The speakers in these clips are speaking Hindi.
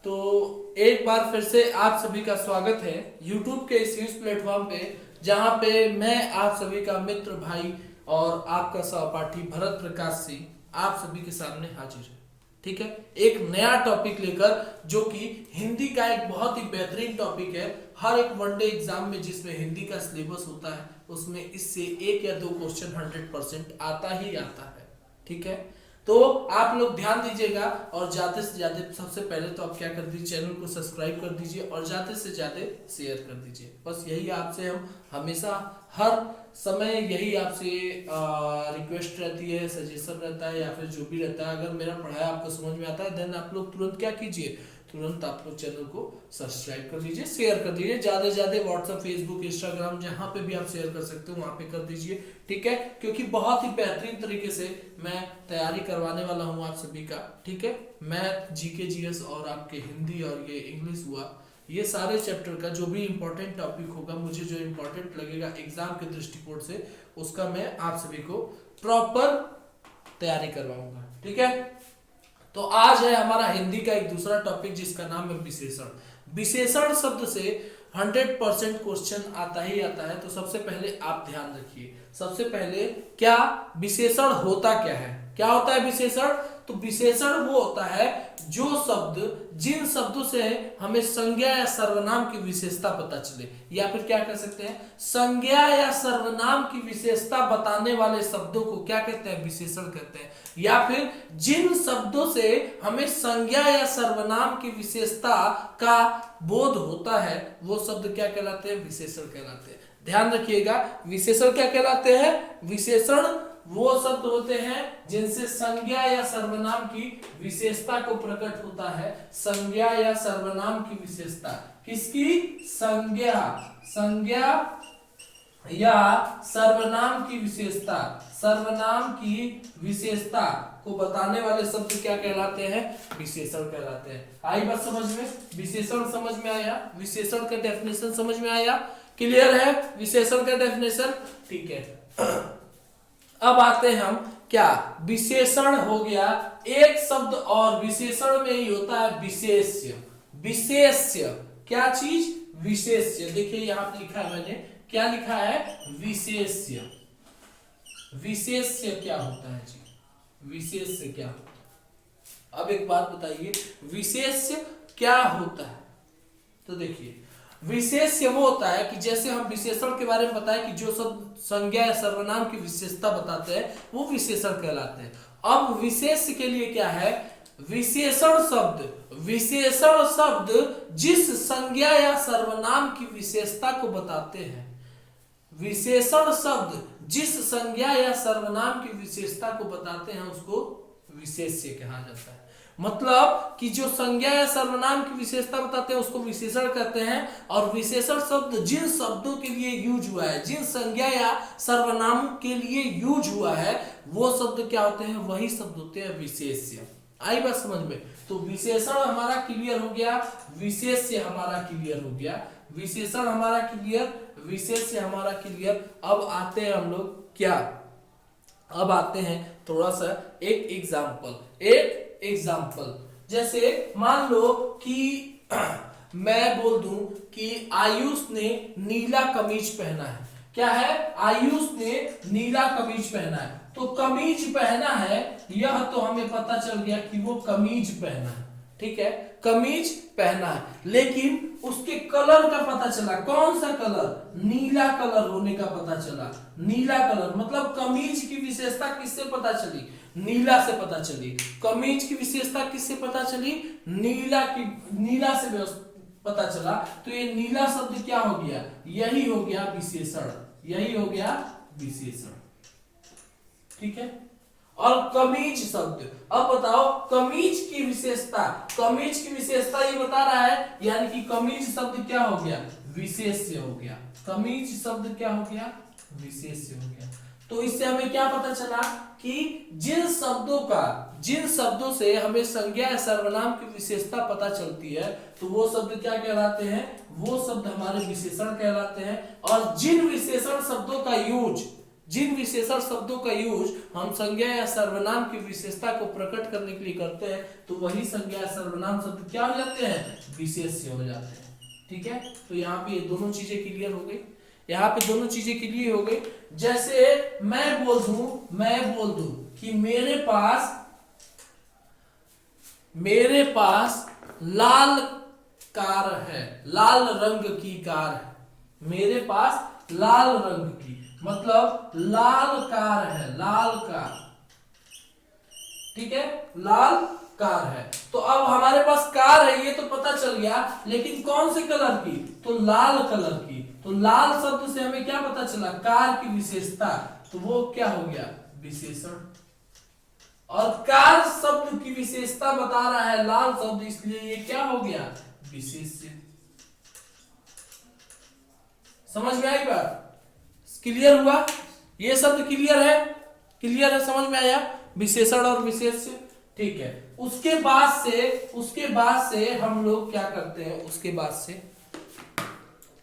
तो एक बार फिर से आप सभी का स्वागत है YouTube के इस प्लेटफॉर्म पे, जहां पे मैं आप सभी का मित्र भाई और आपका सहपाठी भरत प्रकाश सिंह आप सभी के सामने हाजिर है। ठीक है, एक नया टॉपिक लेकर, जो कि हिंदी का एक बहुत ही बेहतरीन टॉपिक है। हर एक वनडे एग्जाम में जिसमें हिंदी का सिलेबस होता है, उसमें इससे एक या दो क्वेश्चन 100% आता ही आता है। ठीक है, तो आप लोग ध्यान दीजिएगा और ज्यादा से ज्यादा सबसे पहले तो आप क्या कर दीजिए, चैनल को सब्सक्राइब कर दीजिए और ज्यादा से ज्यादा शेयर कर दीजिए। बस यही आपसे हम हमेशा हर समय यही आपसे रिक्वेस्ट रहती है, सजेशन रहता है या फिर जो भी रहता है। अगर मेरा पढ़ाया आपको समझ में आता है, देन आप लोग तुरंत क्या कीजिए, तुरंत आप लोग चैनल को सब्सक्राइब कर दीजिए, शेयर कर दीजिए। ज्यादा से ज्यादा व्हाट्सएप, फेसबुक, इंस्टाग्राम जहां पे भी आप शेयर कर सकते हो वहां पे कर दीजिए। ठीक है, क्योंकि बहुत ही बेहतरीन तरीके से मैं तैयारी करवाने वाला हूं आप सभी का। ठीक है, मैथ, जीके, जीएस और आपके हिंदी और ये इंग्लिश हुआ, ये सारे चैप्टर का जो भी इंपॉर्टेंट टॉपिक होगा, मुझे जो इंपॉर्टेंट लगेगा एग्जाम के दृष्टिकोण से, उसका मैं आप सभी को प्रॉपर तैयारी करवाऊंगा। ठीक है, तो आज है हमारा हिंदी का एक दूसरा टॉपिक जिसका नाम है विशेषण। विशेषण शब्द से 100% क्वेश्चन आता ही आता है। तो सबसे पहले आप ध्यान रखिए, सबसे पहले क्या विशेषण होता क्या है, क्या होता है विशेषण। तो विशेषण वो होता है जो शब्द, जिन शब्दों से हमें संज्ञा या सर्वनाम की विशेषता पता चले, या फिर क्या कर सकते हैं, संज्ञा या सर्वनाम की विशेषता बताने वाले शब्दों को क्या कहते हैं, विशेषण कहते हैं। या फिर जिन शब्दों से हमें संज्ञा या सर्वनाम की विशेषता का बोध होता है, वो शब्द क्या कहलाते हैं, विशेषण कहलाते हैं। ध्यान रखिएगा, विशेषण क्या कहलाते हैं, विशेषण वो शब्द होते हैं जिनसे संज्ञा या सर्वनाम की विशेषता को प्रकट होता है। संज्ञा या सर्वनाम की विशेषता किसकी, संज्ञा या सर्वनाम की विशेषता, सर्वनाम की विशेषता को बताने वाले शब्द क्या कहलाते हैं, विशेषण कहलाते हैं। आई बात समझ में, विशेषण समझ में आया, विशेषण का डेफिनेशन समझ में आया, क्लियर है विशेषण का डेफिनेशन। ठीक है, अब आते हैं हम क्या, विशेषण हो गया एक शब्द, और विशेषण में ही होता है विशेष्य। विशेष्य क्या चीज, विशेष्य। देखिए यहां पे लिखा है मैंने, क्या लिखा है, विशेष्य। विशेष्य क्या होता है जी, विशेष्य क्या होता है। अब एक बात बताइए, विशेष्य क्या होता है। तो देखिए, विशेष्य वो होता है कि जैसे हम विशेषण के बारे में बताएं कि जो सब संज्ञा या सर्वनाम की विशेषता बताते हैं, वो विशेषण कहलाते हैं। अब विशेष्य के लिए क्या है, विशेषण शब्द जिस संज्ञा या सर्वनाम की विशेषता को बताते हैं, विशेषण शब्द जिस संज्ञा या सर्वनाम की विशेषता को बताते हैं, उसको विशेष्य कहा जाता है। मतलब कि जो संज्ञा या सर्वनाम की विशेषता बताते हैं उसको विशेषण कहते हैं, और विशेषण शब्द जिन शब्दों के लिए यूज हुआ है, जिन संज्ञा या सर्वनाम के लिए यूज हुआ है, वो शब्द क्या होते हैं, वही शब्द होते हैं विशेष्य। आई बात समझ में। तो विशेषण हमारा क्लियर हो गया, विशेष्य हमारा क्लियर हो गया, विशेषण हमारा क्लियर, विशेष्य हमारा क्लियर। अब आते हैं हम लोग क्या, अब आते हैं थोड़ा सा एक एग्जाम्पल। जैसे मान लो कि मैं बोल दूं कि आयुष ने नीला कमीज पहना है। क्या है, आयुष ने नीला कमीज पहना है। तो कमीज पहना है, यह तो हमें पता चल गया कि वो कमीज पहना है। ठीक है, कमीज पहना है, लेकिन उसके कलर का पता चला, कौन सा कलर, नीला कलर होने का पता चला। नीला कलर मतलब कमीज की विशेषता किससे पता चली, नीला से पता चली। कमीज की विशेषता किससे पता चली, नीला से पता चला। तो ये नीला शब्द क्या हो गया, यही हो गया विशेषण, यही हो गया विशेषण। ठीक है, और कमीज शब्द, अब बताओ कमीज की विशेषता, कमीज की विशेषता ये बता रहा है, यानी कि कमीज शब्द क्या हो गया, विशेष्य हो गया। कमीज शब्द क्या हो गया, विशेष्य हो गया। तो इससे हमें क्या पता चला कि जिन शब्दों से हमें संज्ञा या सर्वनाम की विशेषता पता चलती है, तो वो शब्द क्या कहलाते हैं, वो शब्द हमारे विशेषण कहलाते हैं। और जिन विशेषण शब्दों का यूज, जिन विशेषण शब्दों का यूज हम संज्ञा या सर्वनाम की विशेषता को प्रकट करने के लिए करते हैं तो वही संज्ञा या सर्वनाम शब्द क्या हो जाते हैं, विशेष्य हो जाते हैं। ठीक है, तो यहाँ पे ये दोनों चीजें क्लियर हो गई, यहाँ पे दोनों चीजें क्लियर हो गई। जैसे मैं बोल दूं कि मेरे पास लाल कार है, लाल रंग की कार है, मेरे पास लाल रंग की, मतलब लाल कार है, लाल कार। ठीक है, लाल कार है। तो अब हमारे पास कार है ये तो पता चल गया, लेकिन कौन से कलर की, तो लाल कलर की। तो लाल शब्द से हमें क्या पता चला, कार की विशेषता, तो वो क्या हो गया, विशेषण। और कार शब्द की विशेषता बता रहा है लाल शब्द, इसलिए ये क्या हो गया, विशेष्य। समझ में आई बात, क्लियर हुआ, ये शब्द क्लियर है, क्लियर है, समझ में आया, विशेषण और विशेष्य। ठीक है, उसके बाद से हम लोग क्या करते हैं, उसके बाद से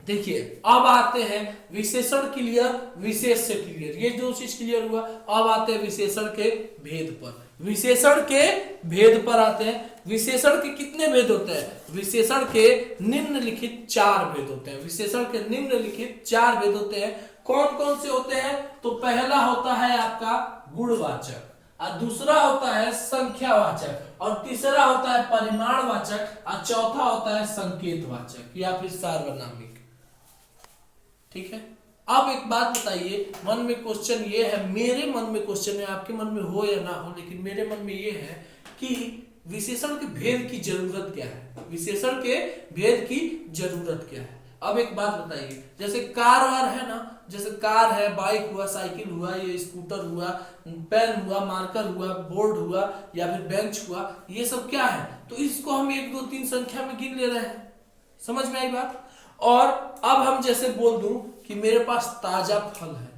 देखिए अब आते हैं विशेषण क्लियर, विशेष्य क्लियर, ये दो चीज क्लियर हुआ। अब आते हैं विशेषण के भेद पर, विशेषण के भेद पर आते हैं। विशेषण के कितने भेद होते हैं, विशेषण के निम्नलिखित 4 भेद होते हैं, विशेषण के निम्नलिखित 4 भेद होते हैं। कौन कौन से होते हैं, तो पहला होता है आपका गुणवाचक, और दूसरा होता है संख्यावाचक, और तीसरा होता है परिमाणवाचक, और चौथा होता है संकेतवाचक या फिर सार्वनामिक। ठीक है, अब एक बात बताइए, मन में क्वेश्चन ये है, मेरे मन में क्वेश्चन है, आपके मन में हो या ना हो, लेकिन मेरे मन में ये है कि विशेषण के भेद की जरूरत क्या है, विशेषण के भेद की जरूरत क्या है। अब एक बात बताइए, जैसे कार वार है ना, जैसे कार है, बाइक हुआ, साइकिल हुआ, ये स्कूटर हुआ, पेन हुआ, मार्कर हुआ, बोर्ड हुआ, या फिर बेंच हुआ, ये सब क्या है, तो इसको हम 1 2 3 संख्या में गिन ले रहे हैं। समझ में आई बात। और अब हम जैसे बोल दूं कि मेरे पास ताजा फल है,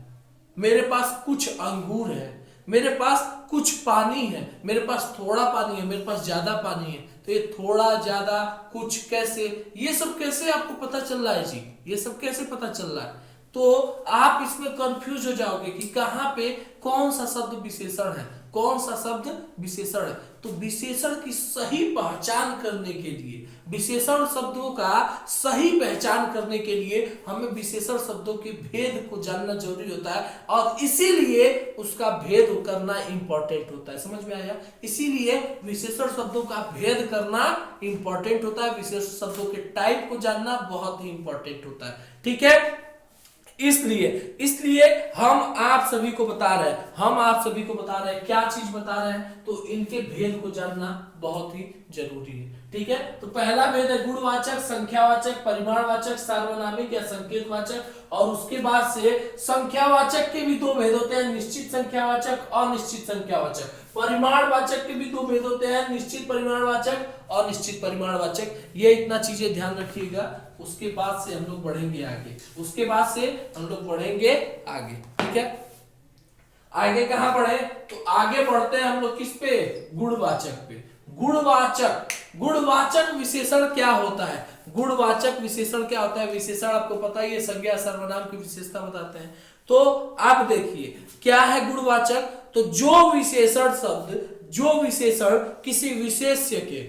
मेरे पास कुछ अंगूर है, मेरे पास कुछ पानी है, मेरे पास थोड़ा पानी है, मेरे पास ज्यादा पानी है, तो ये थोड़ा ज्यादा कुछ कैसे, ये सब कैसे आपको पता चल रहा है जी, ये सब कैसे पता चल रहा है। तो आप इसमें कंफ्यूज हो जाओगे कि कहां पे कौन सा शब्द विशेषण है, कौन सा शब्द विशेषण है। तो विशेषण की सही पहचान करने के लिए, विशेषण शब्दों का सही पहचान करने के लिए हमें विशेषण शब्दों के भेद को जानना जरूरी होता है, और इसीलिए उसका भेद करना इंपॉर्टेंट होता है। समझ में आया, इसीलिए विशेषण शब्दों का भेद करना इंपॉर्टेंट होता है, विशेषण शब्दों के टाइप को जानना बहुत ही इंपॉर्टेंट होता है। ठीक है, इसलिए हम आप सभी को बता रहे हैं, क्या चीज बता रहे हैं, तो इनके भेद को जानना बहुत ही जरूरी है। ठीक है, तो पहला भेद है गुणवाचक, संख्यावाचक, परिमाणवाचक, सार्वनामिक या संकेतवाचक, और उसके बाद से संख्यावाचक के भी 2 भेद होते हैं, निश्चित संख्यावाचक, अनिश्चित संख्यावाचक। परिमाणवाचक के भी 2 भेद होते हैं, निश्चित परिमाणवाचक, अनिश्चित परिमाणवाचक। ये इतना चीजें ध्यान रखिएगा। उसके बाद से हम लोग बढ़ेंगे आगे, ठीक है। आगे कहां बढ़े, तो आगे बढ़ते हैं हम लोग किस पे, गुणवाचक पे। गुणवाचक विशेषण क्या होता है, गुणवाचक विशेषण क्या होता है, विशेषण आपको पता ही है, संज्ञा सर्वनाम की विशेषता बताते हैं। तो आप देखिए क्या है गुणवाचक, तो जो विशेषण किसी विशेष्य के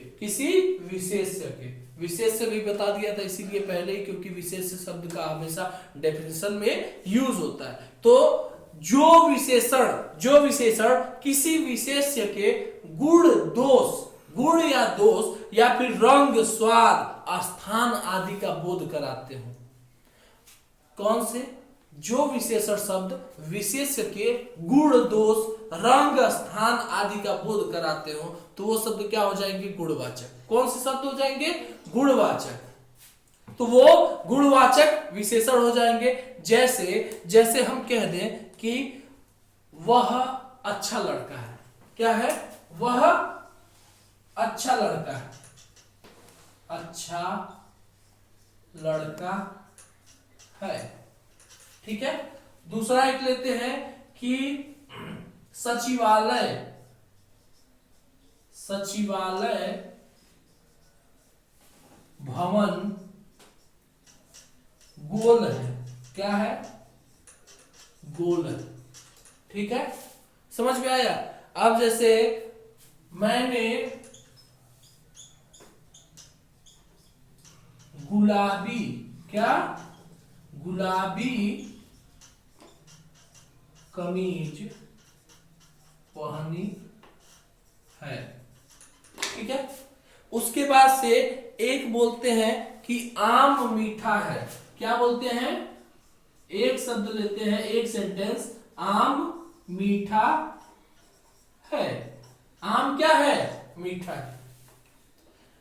विशेष्य भी बता दिया था इसीलिए पहले ही, क्योंकि विशेष्य शब्द का हमेशा डेफिनेशन में यूज होता है। तो जो विशेषण किसी विशेष्य के गुण या दोष या फिर रंग, स्वाद, स्थान आदि का बोध कराते हो। कौन से, जो विशेषण शब्द विशेष्य के गुण, दोष, रंग, स्थान आदि का बोध कराते हो, तो वो शब्द क्या हो जाएंगे, गुणवाचक। कौन से शब्द हो जाएंगे, गुणवाचक। तो वो गुणवाचक विशेषण हो जाएंगे। जैसे हम कह दें कि वह अच्छा लड़का है, क्या है, वह अच्छा लड़का है, अच्छा लड़का है। ठीक है, दूसरा एक लेते हैं कि सचिवालय भवन गोल है, क्या है, गोल है। ठीक है, समझ में आया। अब जैसे मैंने गुलाबी, क्या, गुलाबी कमीज पहनी है, ठीक है। उसके बाद से एक बोलते हैं कि आम मीठा है। क्या बोलते हैं, एक शब्द लेते हैं, एक सेंटेंस, आम मीठा है। आम क्या है, मीठा है।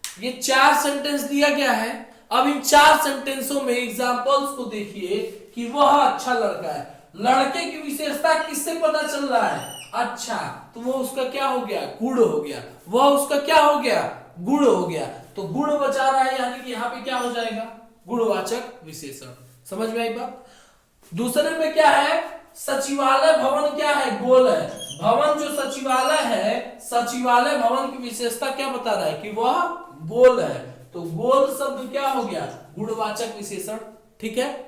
ये 4 सेंटेंस दिया गया है। अब इन 4 सेंटेंसों में एग्जांपल्स को देखिए कि वह अच्छा लड़का है। लड़के की विशेषता किससे पता चल रहा है, अच्छा, तो वो उसका क्या हो गया, गुण हो गया। वह उसका क्या हो गया, गुण हो गया। तो गुण बचा रहा है, यानी कि यहाँ पे क्या हो जाएगा, गुणवाचक विशेषण। समझ में आई बात। दूसरे में क्या है, सचिवालय भवन क्या है, गोल है। भवन जो सचिवालय है, सचिवालय भवन की विशेषता क्या बता रहा है कि वह गोल है। तो गोल शब्द क्या हो गया, गुणवाचक विशेषण, ठीक है।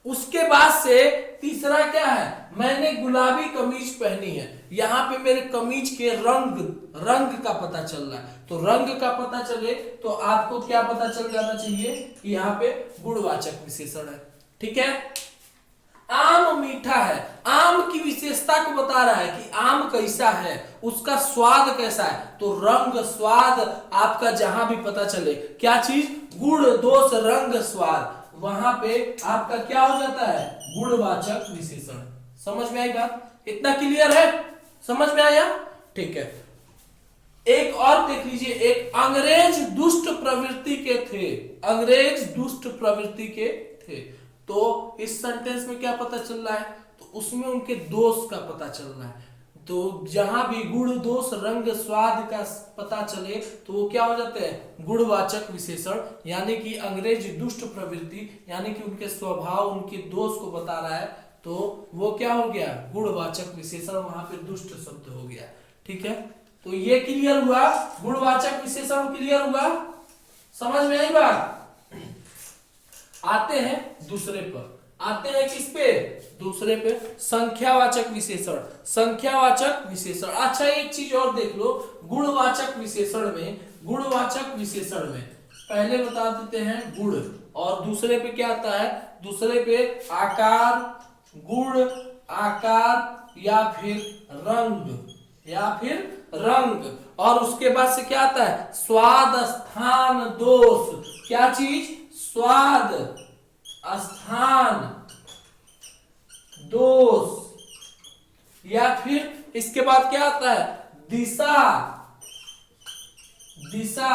उसके बाद से तीसरा क्या है, मैंने गुलाबी कमीज पहनी है। यहाँ पे मेरे कमीज के रंग का पता चल रहा है। तो रंग का पता चले तो आपको क्या पता चल जाना चाहिए कि यहाँ पे गुणवाचक विशेषण है, ठीक है। आम मीठा है, आम की विशेषता को बता रहा है कि आम कैसा है, उसका स्वाद कैसा है। तो रंग स्वाद आपका जहां भी पता चले, क्या चीज, गुण दोष रंग स्वाद, वहां पे आपका क्या हो जाता है, गुणवाचक विशेषण। समझ में आई बात, इतना क्लियर है, समझ में आया, ठीक है। एक और देख लीजिए, एक अंग्रेज दुष्ट प्रवृत्ति के थे, अंग्रेज दुष्ट प्रवृत्ति के थे। तो इस सेंटेंस में क्या पता चल रहा है, तो उसमें उनके दोष का पता चल रहा है। तो जहां भी गुण दोष रंग स्वाद का पता चले तो वो क्या हो जाते हैं, गुणवाचक विशेषण। यानी कि अंग्रेज दुष्ट प्रवृत्ति, यानी कि उनके स्वभाव, उनके दोष को बता रहा है, तो वो क्या हो गया, गुणवाचक विशेषण, वहां पे दुष्ट शब्द हो गया, ठीक है। तो ये क्लियर हुआ, गुणवाचक विशेषण क्लियर हुआ, समझ में आई बात। आते हैं दूसरे पर, आते हैं किस पे, दूसरे पे, संख्यावाचक विशेषण। संख्यावाचक विशेषण, अच्छा एक चीज और देख लो, गुणवाचक विशेषण में, गुणवाचक विशेषण में पहले बता देते हैं गुण, और दूसरे पे क्या आता है, दूसरे पे आकार, गुण, आकार या फिर रंग, या फिर रंग, और उसके बाद से क्या आता है, स्वाद, स्थान, दोष। क्या चीज, स्वाद, स्थान, दोष, या फिर इसके बाद क्या आता है, दिशा, दिशा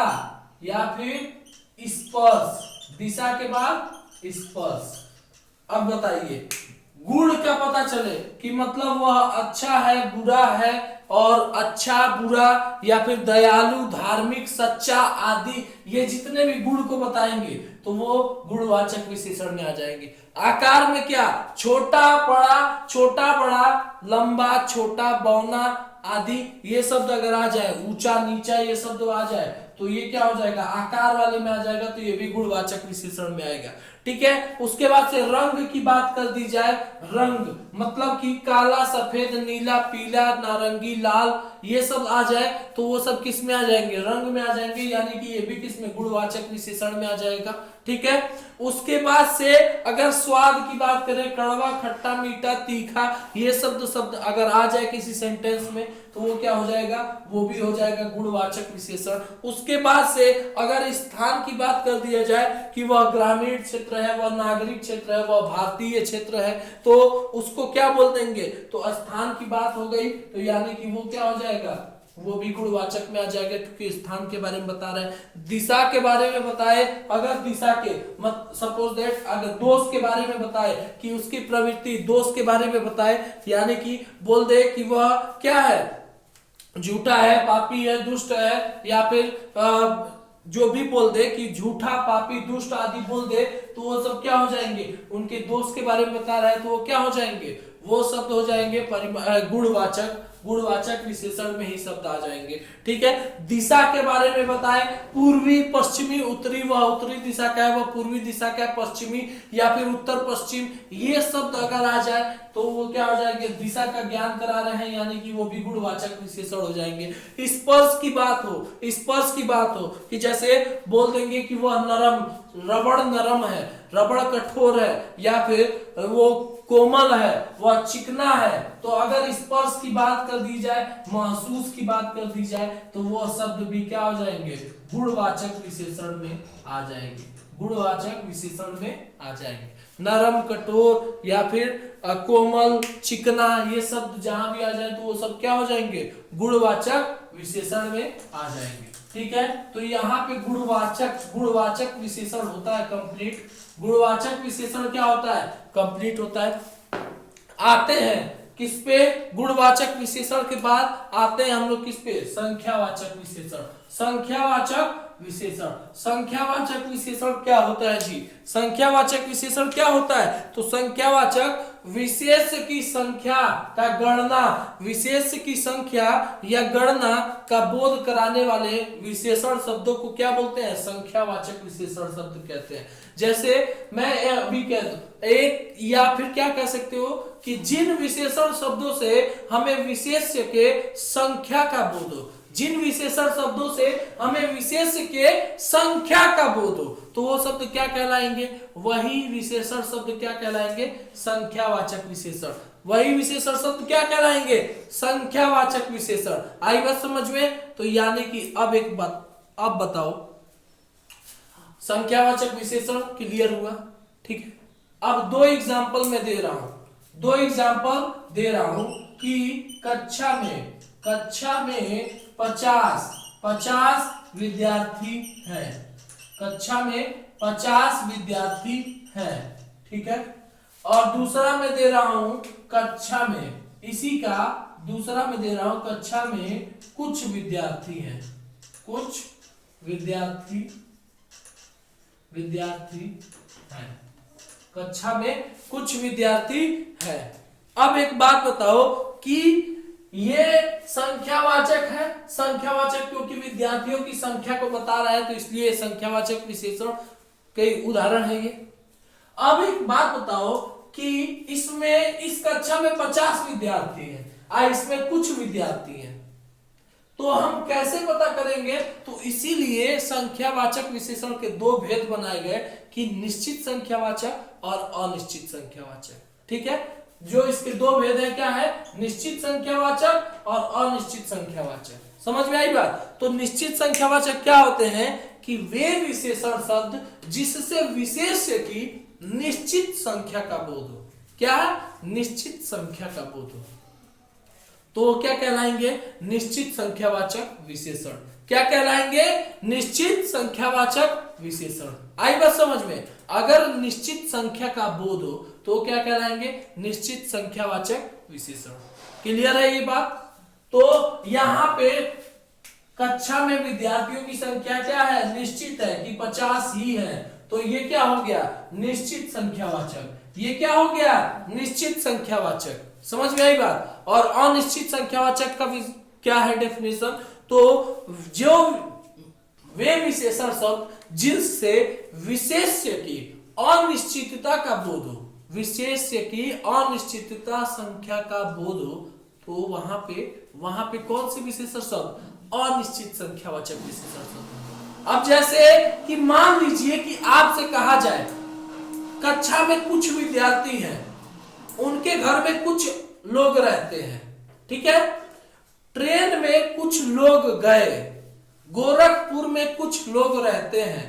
या फिर स्पर्श, दिशा के बाद स्पर्श। अब बताइए, गुण का पता चले कि मतलब वह अच्छा है, बुरा है, और अच्छा बुरा या फिर दयालु, धार्मिक, सच्चा आदि, ये जितने भी गुण को बताएंगे तो वो गुणवाचक विशेषण में आ जाएंगे। आकार में क्या, छोटा बड़ा, छोटा बड़ा, लंबा छोटा, बौना आदि, ये शब्द अगर आ जाए, ऊंचा नीचा, ये शब्द आ जाए तो ये क्या हो जाएगा, आकार वाले में आ जाएगा, तो ये भी गुणवाचक विशेषण में आएगा, ठीक है। उसके बाद से रंग की बात कर दी जाए, रंग मतलब कि काला, सफेद, नीला, पीला, नारंगी, लाल, ये सब आ जाए तो वो सब किस में आ जाएंगे, रंग में आ जाएंगे, यानी कि ये भी किस में, गुणवाचक विशेषण में आ जाएगा, ठीक है। उसके बाद से अगर स्वाद की बात करें, कड़वा, खट्टा, मीठा, तीखा, ये शब्द अगर आ जाए किसी सेंटेंस में तो वो क्या हो जाएगा, वो भी हो जाएगा गुणवाचक विशेषण। उसके बाद से अगर स्थान की बात कर दिया जाए कि वह ग्रामीण क्षेत्र है, वह नागरिक क्षेत्र है, वह भारतीय क्षेत्र है, तो उसको क्या बोल देंगे, तो स्थान की बात हो गई, तो यानी कि वो क्या हो जाएगा, वो भी गुणवाचक में आ जाएगा, क्योंकि स्थान के बारे में बता रहे हैं। दिशा के बारे में बताए, अगर दिशा के सपोज दैट अगर दोष के बारे में बताए कि उसकी प्रवृत्ति, दोष के बारे में बताए, यानी कि बोल दे कि वह क्या है, झूठा है, पापी है, दुष्ट है, या फिर जो भी बोल दे कि झूठा, पापी, दुष्ट आदि बोल दे, तो वो सब क्या हो जाएंगे, उनके दोष के बारे में बता रहा है तो वो क्या हो जाएंगे, वो शब्द हो जाएंगे गुणवाचक गुणवाचक विशेषण में ही शब्द आ जाएंगे। ठीक है, दिशा के बारे में बताएं, पूर्वी, पश्चिमी, उत्तरी, वह उत्तरी दिशा का है, वह पूर्वी दिशा का है, पश्चिमी या फिर उत्तर पश्चिम, ये शब्द अगर आ जाए तो वो क्या हो जाएंगे, दिशा का ज्ञान करा रहे हैं, यानी कि वो भी गुणवाचक विशेषण हो जाएंगे। स्पर्श की बात हो, स्पर्श की बात हो कि जैसे बोल देंगे कि वह नरम, रबड़ नरम है, रबड़ कठोर है, या फिर वो कोमल है, वह चिकना है, तो अगर स्पर्श की बात कर दी जाए, महसूस की बात कर दी जाए, तो वो शब्द भी क्या हो जाएंगे, गुणवाचक विशेषण में आ जाएंगे, गुणवाचक विशेषण में आ जाएंगे। नरम, कठोर या फिर कोमल, चिकना, ये शब्द जहां भी आ जाए तो वो सब क्या हो जाएंगे, गुणवाचक विशेषण में आ जाएंगे। ठीक है, तो यहाँ पे गुणवाचक विशेषण होता है कंप्लीट। गुणवाचक विशेषण क्या होता है, कंप्लीट होता है। आते हैं किस पे, गुणवाचक विशेषण के बाद आते हैं हम लोग किस पे, संख्यावाचक विशेषण। संख्यावाचक विशेषण, संख्यावाचक विशेषण क्या होता है जी, संख्यावाचक विशेषण क्या होता है, तो संख्यावाचक विशेष की संख्या का गणना, विशेष की संख्या या गणना का बोध कराने वाले विशेषण शब्दों को क्या बोलते हैं, संख्यावाचक विशेषण शब्द कहते हैं। जैसे मैं अभी कह दूं एक, या फिर क्या कह सकते हो कि जिन विशेषण शब्दों से हमें विशेष्य के संख्या का बोध हो, जिन विशेषण शब्दों से हमें विशेष के संख्या का बोध हो, तो वो शब्द क्या कहलाएंगे, वही विशेषण शब्द क्या कहलाएंगे, संख्यावाचक विशेषण। वही विशेषण शब्द क्या कहलाएंगे, संख्यावाचक विशेषण। आई बात समझ में, तो यानी कि अब एक बात, अब बताओ, संख्यावाचक विशेषण क्लियर हुआ। ठीक है, अब दो एग्जाम्पल मैं दे रहा हूं, दो एग्जाम्पल दे रहा हूं कि कक्षा में 50 विद्यार्थी हैं, कक्षा में 50 विद्यार्थी हैं। ठीक है, और दूसरा मैं दे रहा हूं कक्षा में, इसी का दूसरा मैं दे रहा हूं कक्षा में कुछ विद्यार्थी हैं, कुछ विद्यार्थी हैं, कक्षा में कुछ विद्यार्थी हैं। अब एक बात बताओ कि ये संख्यावाचक है, संख्यावाचक क्योंकि विद्यार्थियों की संख्या को बता रहा है, तो इसलिए संख्यावाचक विशेषण के उदाहरण है ये। अब एक बात बताओ कि इसमें, इस कक्षा में 50 विद्यार्थी हैं, इसमें कुछ विद्यार्थी हैं, तो हम कैसे पता करेंगे, तो इसीलिए संख्यावाचक विशेषण के दो भेद बनाए गए कि निश्चित संख्यावाचक और अनिश्चित संख्यावाचक। ठीक है, जो इसके दो भेद है क्या है, निश्चित संख्यावाचक और अनिश्चित संख्यावाचक। समझ में आई बात। तो निश्चित संख्यावाचक क्या होते हैं कि वे विशेषण शब्द जिससे विशेष्य की निश्चित संख्या का बोध हो। क्या, निश्चित संख्या का बोध हो, तो क्या कहलाएंगे, निश्चित संख्यावाचक विशेषण। क्या कहलाएंगे, निश्चित संख्यावाचक विशेषण। आई बात समझ में। अगर निश्चित संख्या का बोध हो तो क्या कहलाएंगे, निश्चित संख्यावाचक विशेषण। क्लियर है ये बात। तो यहाँ पे कक्षा में विद्यार्थियों की संख्या क्या है, निश्चित है कि 50 ही है, तो ये क्या हो गया, निश्चित संख्यावाचक। ये क्या हो गया, निश्चित संख्यावाचक। समझ में आई बात। और अनिश्चित संख्यावाचक का भी क्या है डेफिनेशन, तो जो वे विशेषण शब्द जिनसे विशेष्य की अनिश्चितता का बोध हो, विशेष्य की अनिश्चितता संख्या का बोध हो, तो वहां पे कौन से विशेषण शब्द, अनिश्चित संख्यावाचक विशेषण शब्द। अब जैसे कि मान लीजिए कि आपसे कहा जाए कक्षा में कुछ विद्यार्थी हैं, उनके घर में कुछ लोग रहते हैं, ठीक है, ट्रेन में कुछ लोग गए, गोरखपुर में कुछ लोग रहते हैं,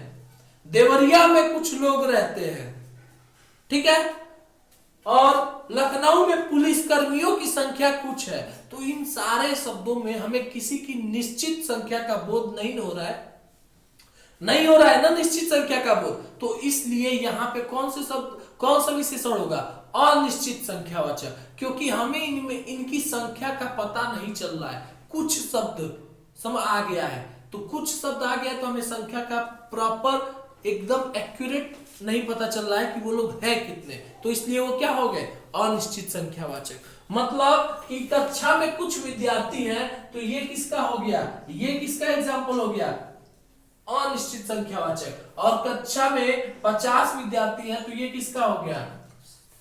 देवरिया में कुछ लोग रहते हैं, ठीक है, और लखनऊ में पुलिस कर्मियों की संख्या कुछ है। तो इन सारे शब्दों में हमें किसी की निश्चित संख्या का बोध नहीं हो रहा है ना, निश्चित संख्या का बोध। तो इसलिए यहाँ पे कौन सा विशेषण होगा, अनिश्चित संख्यावाचक, क्योंकि हमें इनमें इनकी संख्या का पता नहीं चल रहा है। कुछ शब्द आ गया है, तो कुछ शब्द आ गया तो हमें संख्या का प्रॉपर एकदम एक्यूरेट नहीं पता चल रहा है कि वो लोग हैं कितने, तो इसलिए वो क्या हो गए, अनिश्चित संख्यावाचक। मतलब कि कक्षा में कुछ विद्यार्थी हैं, तो ये किसका हो गया, ये किसका एग्जाम्पल हो गया, अनिश्चित संख्यावाचक। और कक्षा में 50 विद्यार्थी हैं, तो ये किसका हो गया,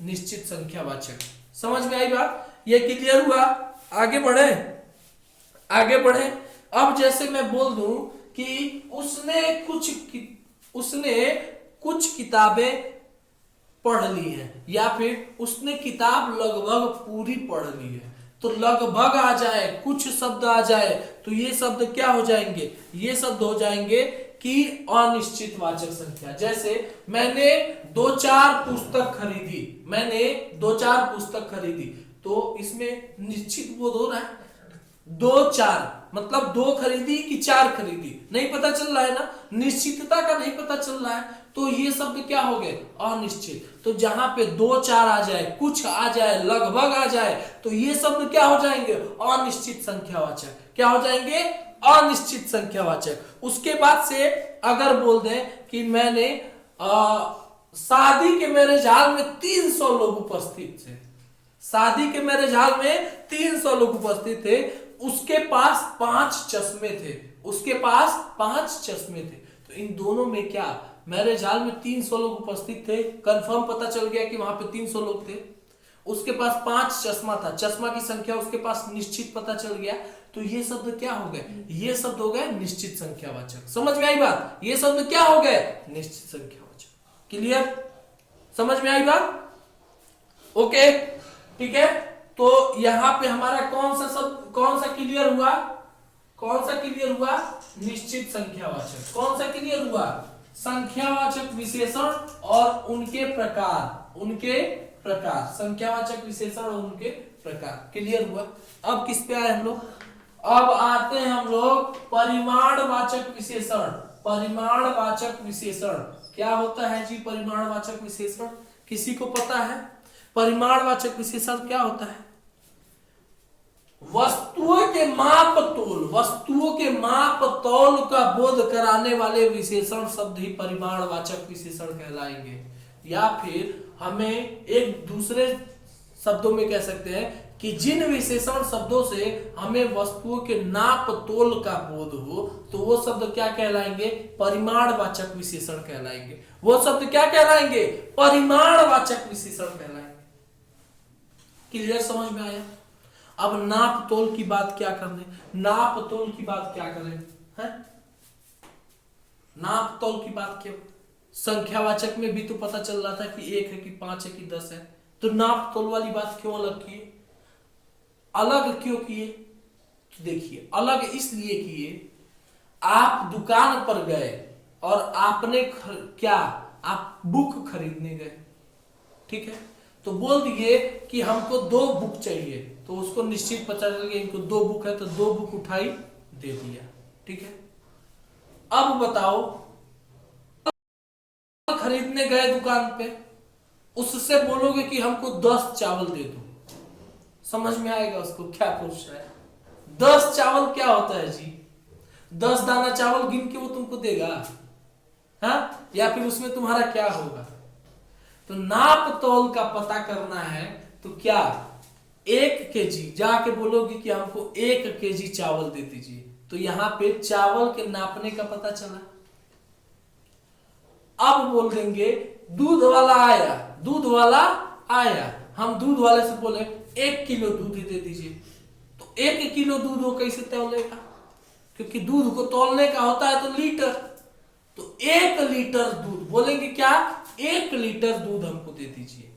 निश्चित संख्यावाचक। समझ में आई बात, ये क्लियर हुआ। आगे बढ़े, आगे बढ़े। अब जैसे मैं बोल दूं कि उसने कुछ किताबें पढ़ ली है, या फिर उसने किताब लगभग पूरी पढ़ ली है, तो लगभग आ जाए, कुछ शब्द आ जाए, तो ये शब्द क्या हो जाएंगे, ये शब्द हो जाएंगे कि अनिश्चित वाचक संख्या। जैसे मैंने 2-4 पुस्तक खरीदी, मैंने 2-4 पुस्तक खरीदी, तो इसमें निश्चित बोध हो रहा है, 2-4 मतलब 2 खरीदी कि 4 खरीदी, नहीं पता चल रहा है ना, निश्चितता का नहीं पता चल रहा है, तो ये शब्द क्या हो गए, अनिश्चित। तो जहां पे 2-4 आ जाए, कुछ आ जाए, लगभग आ जाए, तो ये शब्द क्या हो जाएंगे, अनिश्चित संख्यावाचक। क्या हो जाएंगे, अनिश्चित संख्यावाचक। उसके बाद से अगर बोल दें कि मैंने शादी के मैरिज हॉल में 300 लोग उपस्थित थे, शादी के मैरिज हॉल में 300 लोग उपस्थित थे, उसके पास 5 चश्मे थे, उसके पास 5 चश्मे थे, तो इन दोनों में क्या, मैरिज हॉल में 300 लोग उपस्थित थे, कंफर्म पता चल गया कि वहां पे 300 लोग थे, उसके पास 5 चश्मा था, चश्मा की संख्या उसके पास निश्चित पता चल गया, तो ये शब्द क्या हो गए, ये शब्द हो गए निश्चित संख्यावाचक। समझ में आई बात, ये शब्द क्या हो गए, निश्चित संख्यावाचक। क्लियर, समझ में आई बात, ओके, ठीक है। तो यहां पे हमारा कौन सा शब्द, कौन सा क्लियर हुआ, कौन सा क्लियर हुआ, निश्चित संख्यावाचक। कौन सा क्लियर हुआ, संख्यावाचक विशेषण और उनके प्रकार, उनके प्रकार, संख्यावाचक विशेषण और उनके प्रकार क्लियर हुआ। अब किस पे आए हम लोग, अब आते हैं हम लोग परिमाणवाचक विशेषण। परिमाणवाचक विशेषण क्या होता है जी, परिमाणवाचक विशेषण किसी को पता है, परिमाणवाचक विशेषण क्या होता है, वस्तुओं के माप तोल, वस्तुओं के माप तोल का बोध कराने वाले विशेषण शब्द ही परिमाणवाचक विशेषण कहलाएंगे। या फिर हमें एक दूसरे शब्दों में कह सकते हैं कि जिन विशेषण शब्दों से हमें वस्तुओं के नाप तोल का बोध हो, तो वो शब्द क्या कहलाएंगे, परिमाणवाचक विशेषण कहलाएंगे। वो शब्द क्या कहलाएंगे, परिमाणवाचक विशेषण कहलाएंगे। क्लियर, समझ में आया। अब नाप तोल की बात क्या करने, नाप तोल की बात क्या करें, है नाप तोल की बात क्यों, संख्यावाचक में भी तो पता चल रहा था कि 1 है कि 5 है कि 10 है, तो नाप तोल वाली बात क्यों अलग किए, अलग क्यों किए, तो देखिए अलग इसलिए किए, आप दुकान पर गए और आपने क्या, आप बुक खरीदने गए, ठीक है, तो बोल दिए कि हमको 2 बुक चाहिए, तो उसको निश्चित पता चल गया इनको 2 बुक है, तो 2 बुक उठाई दे दिया, ठीक है। अब बताओ, खरीदने गए दुकान पे, उससे बोलोगे कि हमको 10 चावल दे दो, समझ में आएगा उसको क्या पूछ रहा है। 10 चावल क्या होता है जी, 10 दाना चावल गिन के वो तुमको देगा, हाँ, या फिर उसमें तुम्हारा क्या होगा। तो नाप तोल का पता करना है, तो क्या 1 केजी, जाके बोलोगे कि हमको 1 केजी चावल दे दीजिए, तो यहां पे चावल के नापने का पता चला। अब बोल देंगे दूध वाला आया, दूध वाला आया, हम दूध वाले से बोले 1 किलो दूध दे दीजिए, तो 1 किलो दूध वो कैसे तौलेगा, क्योंकि दूध को तौलने का होता है तो लीटर, तो 1 लीटर दूध, बोलेंगे क्या 1 लीटर दूध हमको दे दीजिए,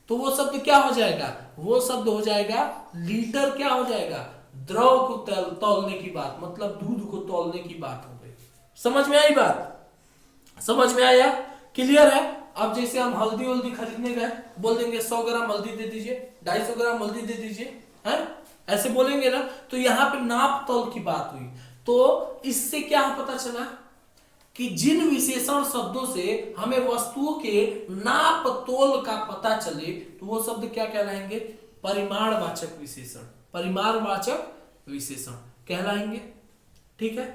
तो वो शब्द क्या हो जाएगा, वो शब्द हो जाएगा लीटर, क्या हो जाएगा, द्रव को तौलने की बात, मतलब दूध को तौलने की बात हो गई। समझ में आई बात, समझ में आया, क्लियर है। अब जैसे हम हल्दी वल्दी खरीदने गए, बोल देंगे 100 ग्राम हल्दी दे दीजिए, 250 ग्राम हल्दी दे दीजिए, है ऐसे बोलेंगे ना, तो यहाँ पे नाप तौल की बात हुई। तो इससे क्या पता चला कि जिन विशेषण शब्दों से हमें वस्तुओं के नाप तोल का पता चले, तो वो शब्द क्या कहलाएंगे, परिमाणवाचक विशेषण, परिमाणवाचक विशेषण कहलाएंगे, ठीक है,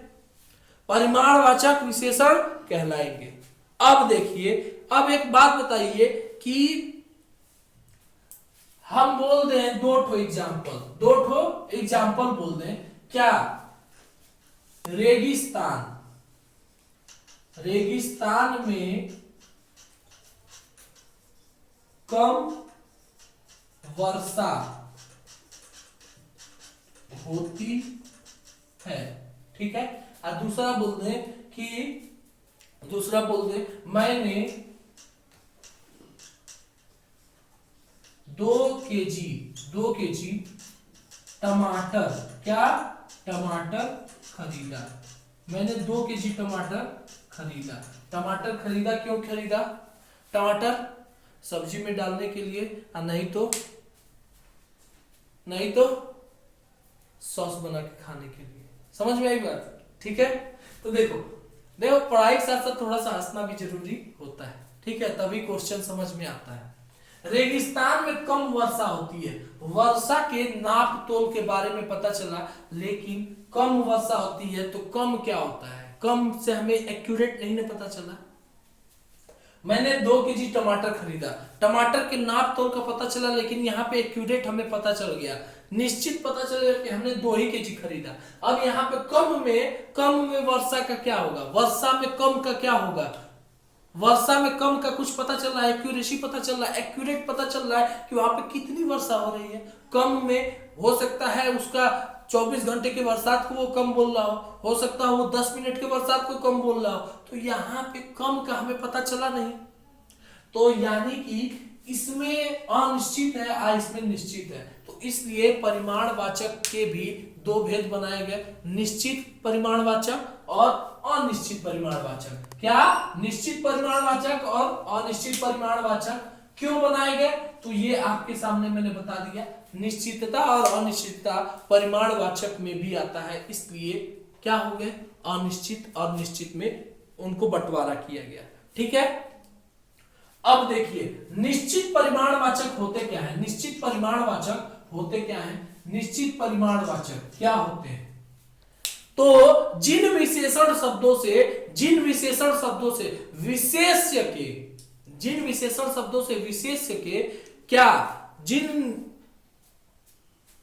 परिमाणवाचक विशेषण कहलाएंगे। अब देखिए, अब एक बात बताइए कि हम बोल दें दो ठो एग्जाम्पल, दो ठो एग्जाम्पल बोल दें क्या, रेगिस्तान, रेगिस्तान में कम वर्षा होती है, ठीक है। और दूसरा बोल दें कि, दूसरा बोल दें मैंने 2 केजी टमाटर, क्या, टमाटर खरीदा, मैंने 2 केजी टमाटर खरीदा। टमाटर खरीदा क्यों खरीदा? टमाटर सब्जी में डालने के लिए, और नहीं तो सॉस बना के खाने के लिए। समझ में आई बात? ठीक है। तो देखो पढ़ाई के साथ साथ थोड़ा सा हंसना भी जरूरी होता है, ठीक है, तभी क्वेश्चन समझ में आता है। रेगिस्तान में कम वर्षा होती है, वर्षा के नाप तोल के बारे में पता चला, लेकिन कम वर्षा होती है तो कम क्या होता है, कम से हमें एक्यूरेट नहीं ना पता चला। मैंने 2 केजी टमाटर खरीदा, टमाटर के नाप तोल का पता चला, लेकिन यहाँ पे एक्यूरेट हमें पता चल गया, निश्चित पता चल गया कि हमने 2 ही केजी खरीदा। अब यहाँ पे कम में वर्षा का क्या होगा, वर्षा में कम का क्या होगा, वर्षा में कम का कुछ पता चल रहा है, एक्यूरेसी पता चल रहा है, एक्यूरेट पता चल रहा है कि वहां पे कितनी वर्षा हो रही है। कम में हो सकता है उसका 24 घंटे के बरसात को वो कम बोल रहा हो सकता है वो 10 मिनट के बरसात को कम बोल रहा हो, तो यहाँ पे कम का हमें पता चला नहीं। तो यानी कि इसमें अनिश्चित है और इसमें निश्चित है, तो इसलिए परिमाणवाचक के भी 2 भेद बनाए गए, निश्चित परिमाणवाचक और अनिश्चित परिमाणवाचक। क्या? निश्चित परिमाणवाचक और अनिश्चित परिमाणवाचक। क्यों बनाए गए? तो ये आपके सामने मैंने बता दिया, निश्चितता और अनिश्चितता परिमाणवाचक में भी आता है, इसलिए क्या हो गए, अनिश्चित और निश्चित में उनको बंटवारा किया गया। ठीक है। अब देखिए निश्चित परिमाणवाचक होते क्या है, निश्चित परिमाणवाचक होते क्या है, निश्चित परिमाणवाचक क्या होते हैं, तो जिन विशेषण शब्दों से विशेष्य के, जिन विशेषण शब्दों से विशेष्य के क्या, जिन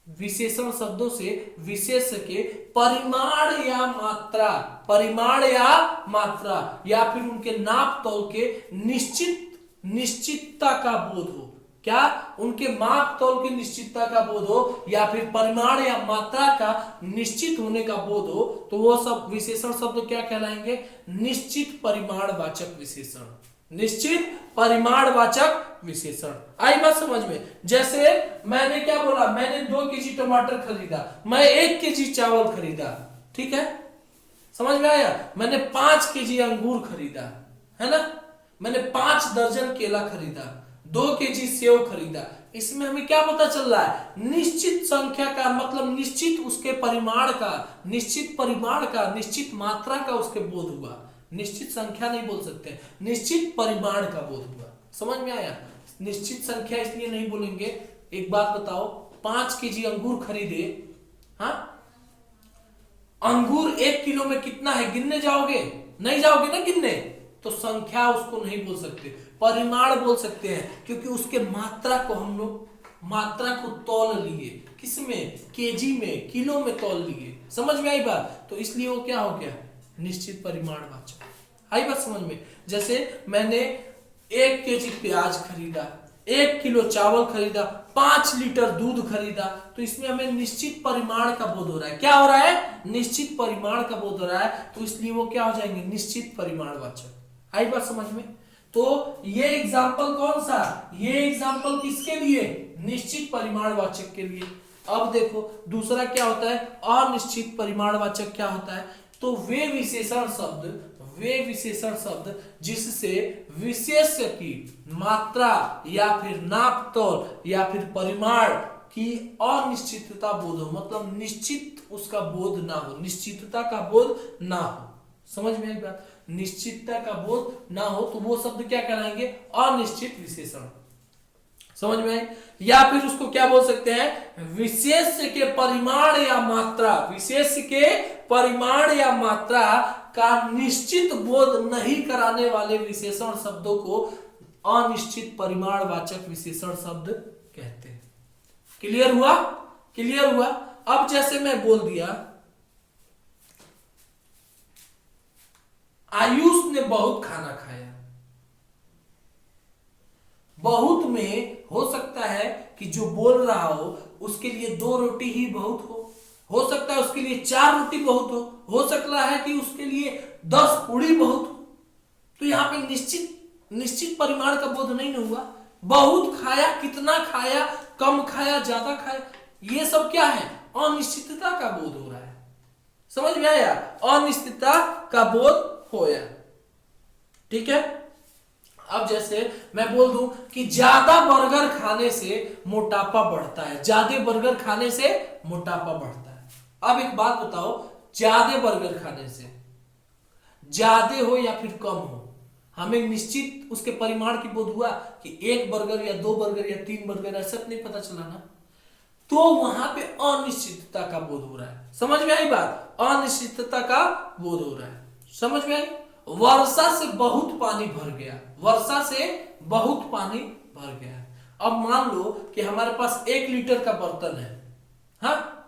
विशेषण शब्दों से विशेष्य के परिमाण या मात्रा या फिर उनके नाप तौल के निश्चितता का बोध हो, क्या उनके माप तौल की निश्चितता का बोध हो या फिर परिमाण या मात्रा का निश्चित होने का बोध हो, तो वो सब विशेषण शब्द क्या कहलाएंगे, निश्चित परिमाणवाचक विशेषण, निश्चित परिमाणवाचक विशेषण। आई बात समझ में? जैसे मैंने क्या बोला, मैंने 2 केजी टमाटर खरीदा, मैं 1 केजी चावल खरीदा, ठीक है, समझ में आया। मैंने 5 केजी अंगूर खरीदा, है ना, मैंने 5 दर्जन केला खरीदा, 2 केजी सेव खरीदा। इसमें हमें क्या पता चल रहा है, निश्चित संख्या का मतलब निश्चित उसके परिमाण का, निश्चित परिमाण का, निश्चित मात्रा का उसके बोध हुआ। निश्चित संख्या नहीं बोल सकते, निश्चित परिमाण का बोध हुआ। समझ में आया? निश्चित संख्या इसलिए नहीं बोलेंगे। एक बात बताओ, 5 केजी अंगूर खरीदे, हाँ, अंगूर 1 किलो में कितना है गिनने जाओगे? नहीं जाओगे ना गिनने, तो संख्या उसको नहीं बोल सकते, परिमाण बोल सकते हैं, क्योंकि उसके मात्रा को हम लोग मात्रा को तौल लिए, किसमें, केजी में, किलो में तौल लिए। समझ में आई बात? तो इसलिए वो क्या हो गया, निश्चित परिमाणवाचक। आई बात समझ में? जैसे मैंने 1 केजी प्याज खरीदा, 1 किलो चावल खरीदा, 5 लीटर दूध खरीदा, तो इसमें हमें निश्चित परिमाण का बोध हो रहा है। क्या हो रहा है? निश्चित परिमाण का बोध हो रहा है, तो इसलिए वो क्या हो जाएंगे, निश्चित परिमाणवाचक। आई बात समझ में? तो ये एग्जाम्पल कौन सा, ये एग्जाम्पल किसके लिए, निश्चित परिमाणवाचक के लिए। अब देखो दूसरा क्या होता है, अनिश्चित परिमाणवाचक क्या होता है, तो वे विशेषण शब्द जिससे विशेष्य की मात्रा या फिर नाप तौल या फिर परिमाण की अनिश्चितता बोध हो, मतलब निश्चित उसका बोध ना हो, निश्चितता का बोध ना हो। समझ में आई बात? निश्चितता का बोध ना हो तो वो शब्द क्या कहलाएंगे, अनिश्चित विशेषण। समझ में आई? या फिर उसको क्या बोल सकते हैं, विशेष्य के परिमाण या मात्रा, विशेष्य के परिमाण या मात्रा का निश्चित बोध नहीं कराने वाले विशेषण शब्दों को अनिश्चित परिमाणवाचक विशेषण शब्द कहते हैं। क्लियर हुआ? क्लियर हुआ? अब जैसे मैं बोल दिया आयुष ने बहुत खाना खाया, बहुत में हो सकता है कि जो बोल रहा हो उसके लिए 2 रोटी ही बहुत हो सकता है उसके लिए 4 रोटी बहुत हो सकता है कि उसके लिए 10 पूड़ी बहुत हो। तो यहाँ पे निश्चित परिमाण का बोध नहीं ना हुआ। बहुत खाया, कितना खाया, कम खाया, ज्यादा खाया, ये सब क्या है? अनिश्चितता का बोध हो रहा है। समझ में आया? अनिश्चितता का बोध होया। ठीक है। अब जैसे मैं बोल दूं कि ज्यादा बर्गर खाने से मोटापा बढ़ता है, ज्यादा बर्गर खाने से मोटापा बढ़ता है। अब एक बात बताओ, ज्यादा बर्गर खाने से ज्यादा हो या फिर कम हो, हमें निश्चित उसके परिमाण की बोध हुआ कि 1 बर्गर या 2 बर्गर या 3 बर्गर, ऐसा नहीं पता चला ना। तो वहां पे अनिश्चितता का बोध हो रहा है। समझ में आई बात? अनिश्चितता का बोध हो रहा है। समझ में आई? वर्षा से बहुत पानी भर गया, वर्षा से बहुत पानी भर गया। अब मान लो कि हमारे पास 1 लीटर का बर्तन है, हाँ,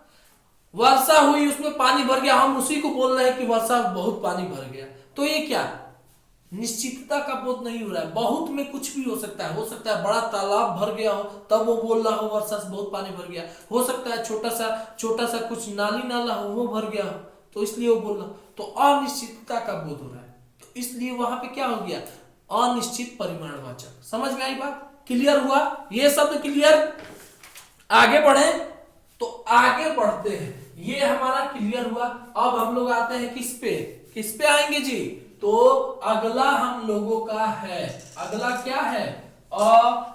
वर्षा हुई, उसमें पानी भर गया, हम उसी को बोल रहे हैं कि वर्षा बहुत पानी भर गया। तो ये क्या? निश्चितता का बोध नहीं हो रहा है। बहुत में कुछ भी हो सकता है बड़ा तालाब भर गया हो तब वो बोल रहा हो वर्षा से बहुत पानी भर गया, हो सकता है छोटा सा कुछ नाली नाला हो वो भर गया हो तो इसलिए वो बोल रहा। तो अनिश्चितता का बोध हो रहा है, तो इसलिए वहां पे क्या हो गया? अनिश्चित परिमाणवाचक। समझ में आई बात? क्लियर हुआ? ये शब्द क्लियर? आगे बढ़े तो आगे बढ़ते हैं, ये हमारा क्लियर हुआ। अब हम लोग आते हैं किस पे आएंगे जी? तो अगला हम लोगों का है, अगला क्या है?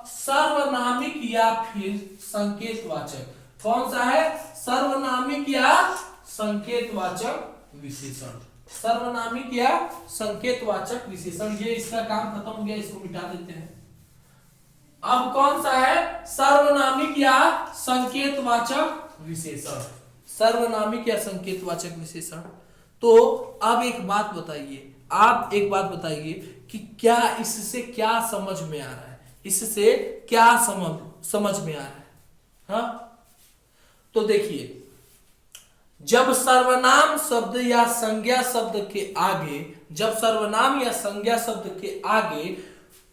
सर्वनामिक या फिर संकेतवाचक। कौन सा है? सर्वनामिक या संकेतवाचक विशेषण। सर्वनामिक या संकेतवाचक विशेषण। ये इसका काम खत्म हो गया, इसको मिटा देते हैं। अब कौन सा है? सर्वनामिक या संकेतवाचक विशेषण। सर्वनामिक या संकेतवाचक विशेषण। तो अब एक बात बताइए, आप एक बात बताइए कि क्या इससे क्या समझ में आ रहा है? इससे क्या समझ में आ रहा है? हाँ, तो देखिए, जब सर्वनाम शब्द या संज्ञा शब्द के आगे, जब सर्वनाम या संज्ञा शब्द के आगे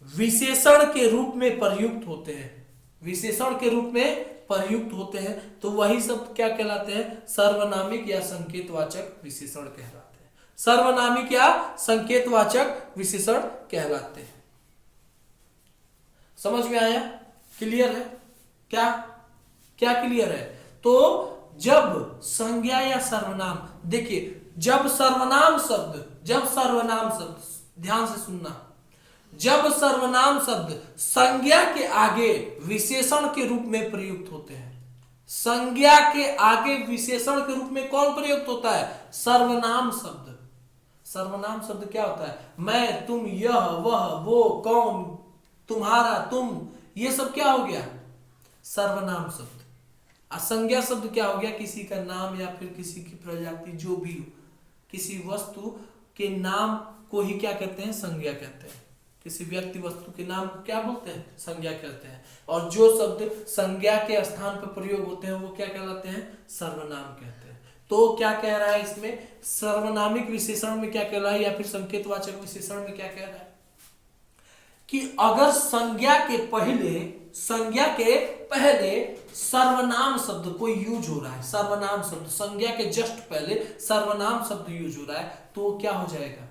विशेषण के रूप में प्रयुक्त होते हैं, विशेषण के रूप में प्रयुक्त होते हैं, तो वही शब्द क्या कहलाते हैं? सर्वनामिक या संकेतवाचक विशेषण कहलाते हैं। सर्वनामिक या संकेतवाचक विशेषण कहलाते हैं। समझ में आया? क्लियर है? क्या क्या क्लियर है? तो जब संज्ञा या सर्वनाम, देखिए जब सर्वनाम शब्द ध्यान से सुनना, जब सर्वनाम शब्द संज्ञा के आगे विशेषण के रूप में प्रयुक्त होते हैं, संज्ञा के आगे विशेषण के रूप में कौन प्रयुक्त होता है? सर्वनाम शब्द। सर्वनाम शब्द क्या होता है? मैं, तुम, यह, वह, वो, कौन, तुम्हारा, तुम, ये सब क्या हो गया? सर्वनाम शब्द। संज्ञा शब्द क्या हो गया? किसी का नाम या फिर किसी की प्रजाति, जो भी हो, किसी वस्तु के नाम को ही क्या कहते हैं? संज्ञा कहते हैं। किसी व्यक्ति वस्तु के नाम को क्या बोलते हैं? संज्ञा कहते हैं। और जो शब्द संज्ञा के स्थान पर प्रयोग होते हैं वो क्या कहलाते हैं? सर्वनाम कहते हैं। तो क्या कह रहा है इसमें? सर्वनामिक विशेषण में क्या कह रहा है या फिर संकेतवाचक विशेषण में क्या कह रहा है कि अगर संज्ञा के पहले सर्वनाम शब्द कोई यूज हो रहा है, सर्वनाम शब्द संज्ञा के जस्ट पहले सर्वनाम शब्द यूज हो रहा है, तो क्या हो जाएगा?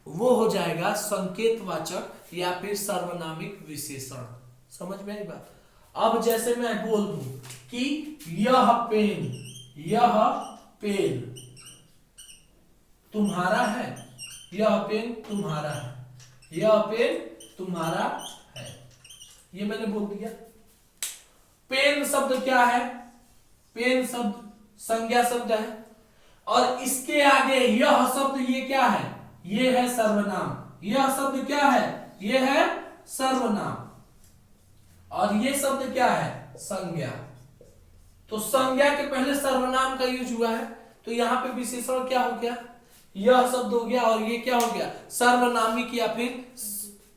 वो हो जाएगा संकेतवाचक या फिर सर्वनामिक विशेषण। समझ में आई बात? अब जैसे मैं बोल दूं कि यह पेन तुम्हारा है, यह पेन तुम्हारा है, यह पेन तुम्हारा है, ये मैंने बोल दिया। पेन शब्द क्या है? पेन शब्द संज्ञा शब्द है, और इसके आगे यह शब्द, ये क्या है? ये है सर्वनाम। यह शब्द क्या है? ये है सर्वनाम। और ये शब्द क्या है? संज्ञा। तो संज्ञा के पहले सर्वनाम का यूज हुआ है, तो यहां पे विशेषण क्या हो गया? यह शब्द हो गया, और ये क्या हो गया? सर्वनामिक या फिर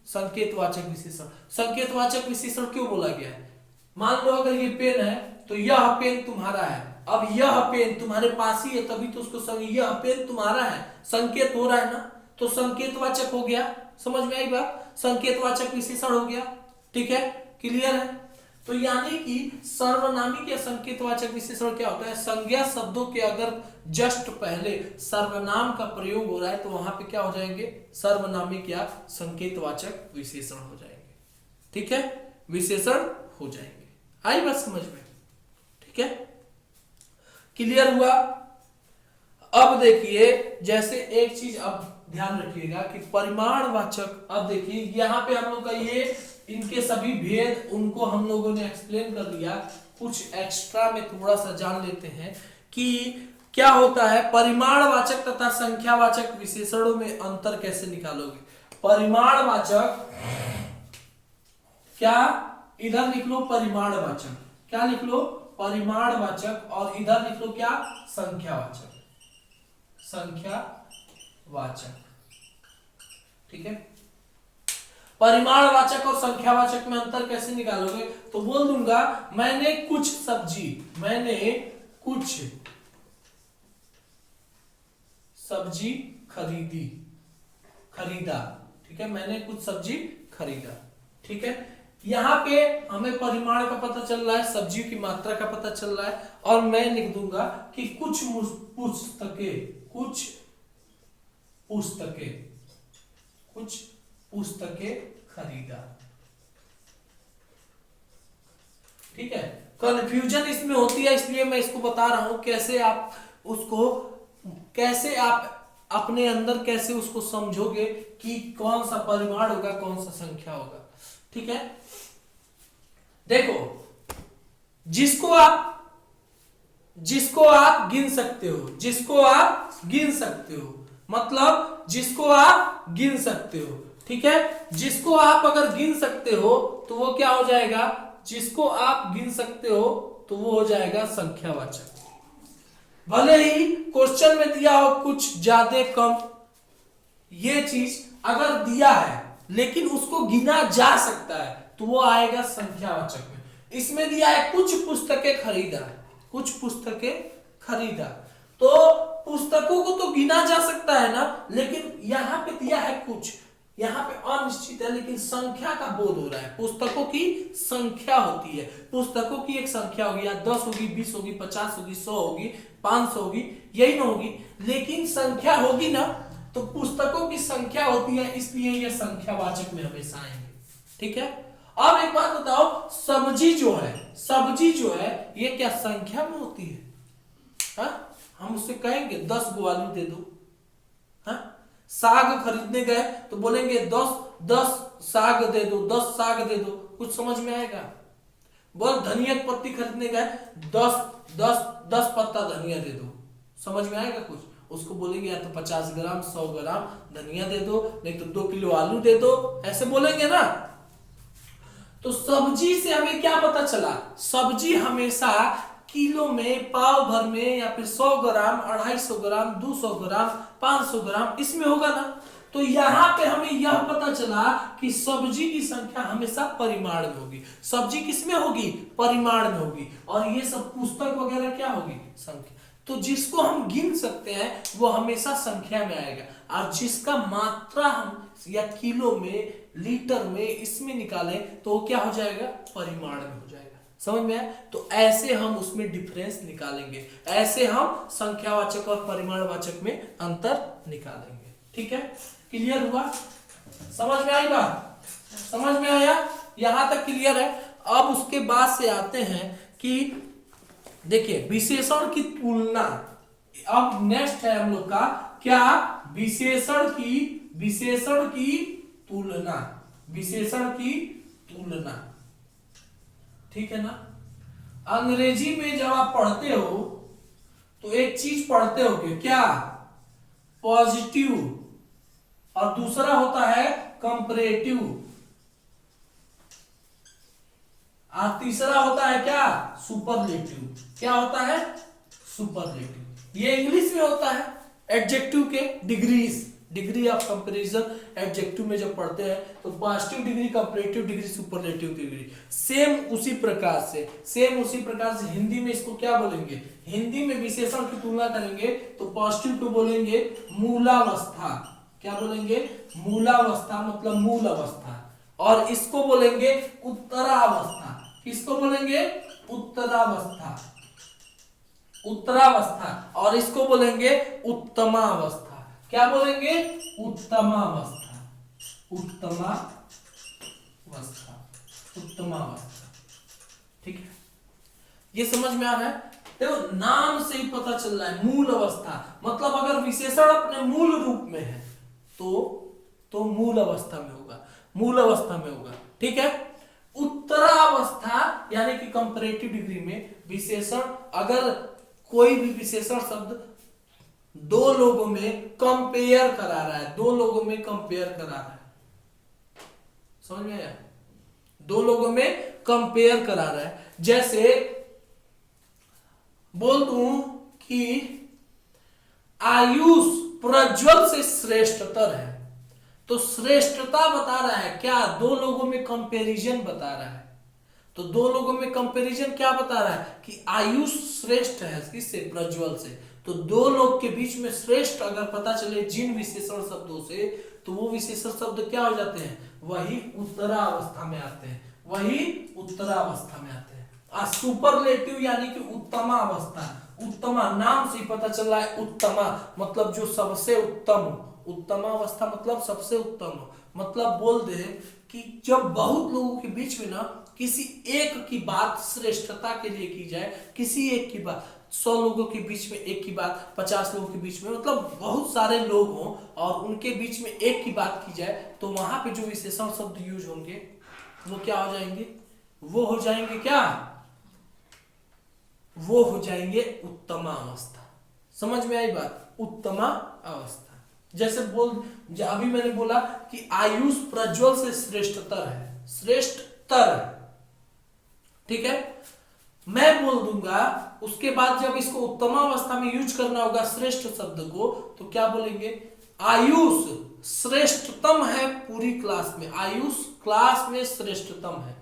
संकेतवाचक विशेषण। संकेतवाचक विशेषण क्यों बोला गया है? मान लो अगर ये पेन है तो यह पेन तुम्हारा है, अब यह पेन तुम्हारे पास ही है तभी तो उसको यह पेन तुम्हारा है, संकेत हो रहा है ना, तो संकेतवाचक हो गया। समझ में आई बात, संकेतवाचक विशेषण हो गया। ठीक है, क्लियर है। तो यानी कि सर्वनामिक या संकेतवाचक विशेषण क्या होता है, संज्ञा शब्दों के अगर जस्ट पहले सर्वनाम का प्रयोग हो रहा है तो वहां पे क्या हो जाएंगे, सर्वनामिक या संकेतवाचक विशेषण हो जाएंगे। ठीक है, विशेषण हो जाएंगे। आई बात समझ में? ठीक है, क्लियर हुआ। अब देखिए जैसे एक चीज अब ध्यान रखिएगा कि परिमाणवाचक, अब देखिए यहां पे हम लोग का ये इनके सभी भेद उनको हम लोगों ने एक्सप्लेन कर दिया। कुछ एक्स्ट्रा में थोड़ा सा जान लेते हैं कि क्या होता है परिमाणवाचक तथा संख्यावाचक विशेषणों में अंतर कैसे निकालोगे। परिमाणवाचक क्या, इधर लिख लो परिमाणवाचक, क्या लिख लो परिमाणवाचक, और इधर लिख लो क्या, संख्यावाचक, संख्यावाचक। ठीक है, परिमाणवाचक और संख्यावाचक में अंतर कैसे निकालोगे, तो बोल दूंगा मैंने कुछ सब्जी, मैंने कुछ सब्जी खरीदी, खरीदा। ठीक है, मैंने कुछ सब्जी खरीदा। ठीक है, यहां पे हमें परिमाण का पता चल रहा है, सब्जियों की मात्रा का पता चल रहा है, और मैं लिख दूंगा कि कुछ पुस्तकें, कुछ पुस्तकें, कुछ पुस्तकें खरीदा। ठीक है, कंफ्यूजन इसमें होती है इसलिए मैं इसको बता रहा हूं कैसे आप उसको, कैसे आप अपने अंदर कैसे उसको समझोगे कि कौन सा परिमाण होगा कौन सा संख्या होगा। ठीक है, देखो जिसको आप गिन सकते हो, जिसको आप गिन सकते हो, मतलब जिसको आप गिन सकते हो। ठीक है, जिसको आप अगर गिन सकते हो तो वो क्या हो जाएगा, जिसको आप गिन सकते हो तो वो हो जाएगा संख्यावाचक। भले ही क्वेश्चन में दिया हो कुछ ज्यादा कम, ये चीज अगर दिया है लेकिन उसको गिना जा सकता है तो वो आएगा संख्यावाचक में। इसमें दिया है कुछ पुस्तकें खरीदा, कुछ पुस्तकें खरीदा, तो पुस्तकों को तो गिना जा सकता है ना, लेकिन यहां पे दिया है कुछ, यहां पे अनिश्चित है लेकिन संख्या का बोध हो रहा है। पुस्तकों की संख्या होती है, पुस्तकों की एक संख्या होगी, या 10 होगी, 20 होगी, 50 होगी, 100 होगी, 500 होगी, यही ना होगी, लेकिन संख्या होगी ना, तो पुस्तकों की संख्या होती है, इसलिए ये संख्यावाचक में हमेशा आएंगे। ठीक है, अब एक बात बताओ, सब्जी जो है, सब्जी जो है ये क्या संख्या में होती है? हा? हम उससे कहेंगे 10 गो आलू दे दो। हा? साग खरीदने गए तो बोलेंगे 10 साग दे दो, 10 साग दे दो, कुछ समझ में आएगा? बोल धनिया की पत्ती खरीदने गए, 10 पत्ता धनिया दे दो, समझ में आएगा कुछ? उसको बोलेंगे या तो 50 ग्राम 100 ग्राम धनिया दे दो, नहीं तो 2 किलो आलू दे दो, ऐसे बोलेंगे ना। तो सब्जी से हमें क्या पता चला, सब्जी हमेशा किलो में, पाव भर में, या फिर 100 ग्राम, 250 ग्राम, 200 ग्राम, 500 ग्राम, इसमें होगा ना। तो यहां पे हमें यह पता चला कि सब्जी की संख्या हमेशा परिमाण में होगी। सब्जी किसमें होगी? परिमाण में होगी, और ये सब पुस्तक वगैरह क्या होगी? संख्या। तो जिसको हम गिन सकते हैं वो हमेशा संख्या में आएगा, और जिसका मात्रा हम या किलो में, लीटर में, इसमें निकालें तो क्या हो जाएगा? परिमाण में हो जाएगा। समझ में आया? तो ऐसे हम उसमें डिफरेंस निकालेंगे, ऐसे हम संख्यावाचक और परिमाणवाचक में अंतर निकालेंगे। ठीक है, क्लियर हुआ? समझ में आई बात? समझ में आया? यहां तक क्लियर है। अब उसके बाद से आते हैं कि देखिए विशेषण की तुलना। अब नेक्स्ट है हम लोग का क्या? विशेषण की तुलना, विशेषण की तुलना। ठीक है ना? अंग्रेजी में जब आप पढ़ते हो तो एक चीज पढ़ते हो क्या? पॉजिटिव, और दूसरा होता है कंपैरेटिव, और तीसरा होता है क्या? सुपरलेटिव। क्या होता है? सुपरलेटिव। ये इंग्लिश में होता है, एडजेक्टिव के degrees, degree of comparison adjective में जब पढ़ते हैं तो positive degree, comparative degree, superlative degree, same उसी प्रकार से हिंदी में इसको क्या बोलेंगे, हिंदी में विशेषण की तुलना करेंगे तो पॉजिटिव को बोलेंगे मूलावस्था। क्या बोलेंगे, मूलावस्था, मतलब मूल अवस्था। और इसको बोलेंगे उत्तरावस्था। किसको बोलेंगे, उत्तरावस्था, उत्तरावस्था। और इसको बोलेंगे उत्तमावस्था। क्या बोलेंगे, उत्तमावस्था, उत्तमावस्था, उत्तमावस्था। ठीक है, ये समझ में आ रहा है। देखो नाम से ही पता चल रहा है, मूल अवस्था मतलब अगर विशेषण अपने मूल रूप में है तो मूल अवस्था में होगा, मूल अवस्था में होगा। ठीक है, उत्तरावस्था यानी कि कंपैरेटिव डिग्री में विशेषण, अगर कोई भी विशेषण शब्द दो लोगों में कंपेयर करा रहा है, दो लोगों में कंपेयर करा रहा है, समझ में आया, दो लोगों में कंपेयर करा रहा है। जैसे बोल दूं कि आयुष प्रज्वल से श्रेष्ठतर है, तो श्रेष्ठता बता रहा है क्या, दो लोगों में कंपैरिजन बता रहा है। तो दो लोगों में कंपैरिजन क्या बता रहा है कि आयुष श्रेष्ठ है किससे, प्रज्वल से। तो दो लोग के बीच में श्रेष्ठ अगर पता चले जिन विशेषण शब्दों से, तो वो विशेषण शब्द क्या हो जाते हैं, वही उत्तरावस्था में आते हैं, वही उत्तरावस्था में आते हैं। सुपरलेटिव यानी कि उत्तमावस्था, उत्तमा नाम से ही पता चल रहा है, उत्तमा मतलब जो सबसे उत्तम, उत्तमावस्था मतलब सबसे उत्तम, मतलब बोल दे कि जब बहुत लोगों के बीच में ना किसी एक की बात श्रेष्ठता के लिए की जाए, किसी एक की बात, 100 लोगों के बीच में एक की बात, 50 लोगों के बीच में, मतलब बहुत सारे लोग हों और उनके बीच में एक की बात की जाए, तो वहां पे जो विशेषण शब्द यूज होंगे वो क्या हो जाएंगे, वो हो जाएंगे क्या, वो हो जाएंगे उत्तमा अवस्था। समझ में आई बात, उत्तमा अवस्था। जैसे अभी मैंने बोला कि आयुष प्रज्वल से श्रेष्ठतर है, श्रेष्ठतर, ठीक है, मैं बोल दूंगा, उसके बाद जब इसको उत्तमावस्था में यूज करना होगा श्रेष्ठ शब्द को, तो क्या बोलेंगे, आयुष श्रेष्ठतम है पूरी क्लास में, आयुष क्लास में श्रेष्ठतम है,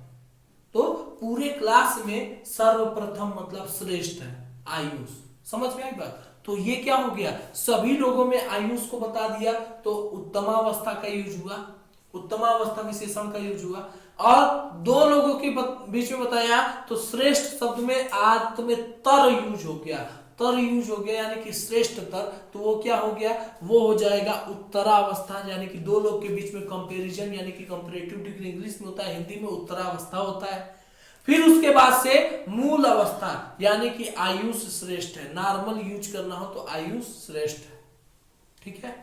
तो पूरे क्लास में सर्वप्रथम मतलब श्रेष्ठ है आयुष। समझ में आई बात। तो ये क्या हो गया, सभी लोगों में आयुष को बता दिया, तो उत्तमावस्था का यूज हुआ, उत्तमावस्था विशेषण का यूज हुआ। और दो लोगों के बीच में बताया तो श्रेष्ठ शब्द में आत्म में तर यूज हो गया, तर यूज हो गया यानी कि श्रेष्ठ तर, तो वो क्या हो गया, वो हो जाएगा उत्तरावस्था, यानी कि दो लोग के बीच में कंपैरिजन यानी कि कंपैरेटिव डिग्री इंग्लिश में होता है, हिंदी में उत्तरावस्था होता है। फिर उसके बाद से मूल अवस्था यानी कि आयुष श्रेष्ठ है, नॉर्मल यूज करना हो तो आयुष श्रेष्ठ है। ठीक है,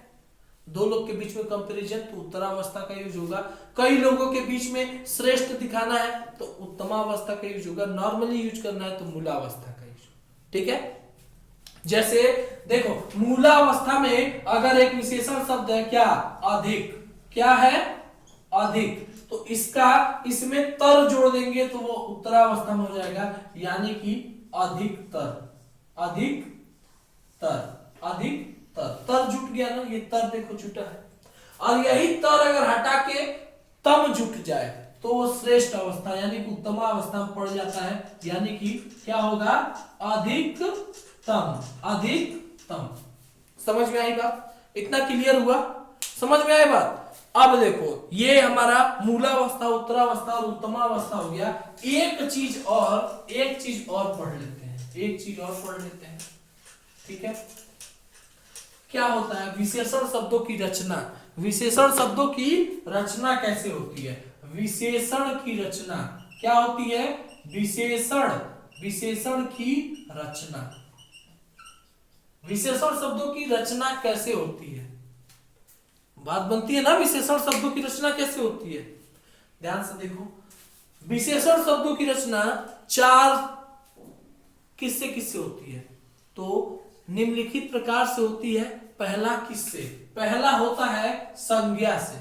दो लोग के बीच में कंपैरिजन तो उत्तरावस्था का यूज होगा, कई लोगों के बीच में श्रेष्ठ दिखाना है तो उत्तमावस्था का यूज होगा, नॉर्मली यूज करना है तो मूलावस्था का यूज। ठीक है, जैसे देखो मूलावस्था में अगर एक विशेषण शब्द है क्या, अधिक, क्या है, अधिक, तो इसका इसमें तर जोड़ देंगे तो वो उत्तरावस्था में हो जाएगा, यानी कि अधिकतर, अधिकतर, अधिकतर, तर जुट गया ना, ये तर देखो जुटा है। और यही तर अगर हटा के तम जुट जाए तो वो श्रेष्ठ अवस्था यानी कि उत्तम अवस्था में पड़ जाता है, यानी कि क्या होगा, अधिकतम, अधिकतम। समझ में आई बात, इतना क्लियर हुआ, समझ में आई बात। अब देखो ये हमारा मूलावस्था, उत्तरावस्था और उत्तमावस्था हो गया। एक चीज और पढ़ लेते हैं, एक चीज और पढ़ लेते हैं। ठीक है, क्या होता है विशेषण शब्दों की रचना, विशेषण शब्दों की रचना कैसे होती है, विशेषण की रचना क्या होती है, विशेषण की रचना, विशेषण शब्दों की रचना कैसे होती है, बात बनती है ना, विशेषण शब्दों की रचना कैसे होती है। ध्यान से देखो, विशेषण शब्दों की रचना चार किससे किससे होती है, तो निम्नलिखित प्रकार से होती है। पहला किससे, पहला होता है संज्ञा से,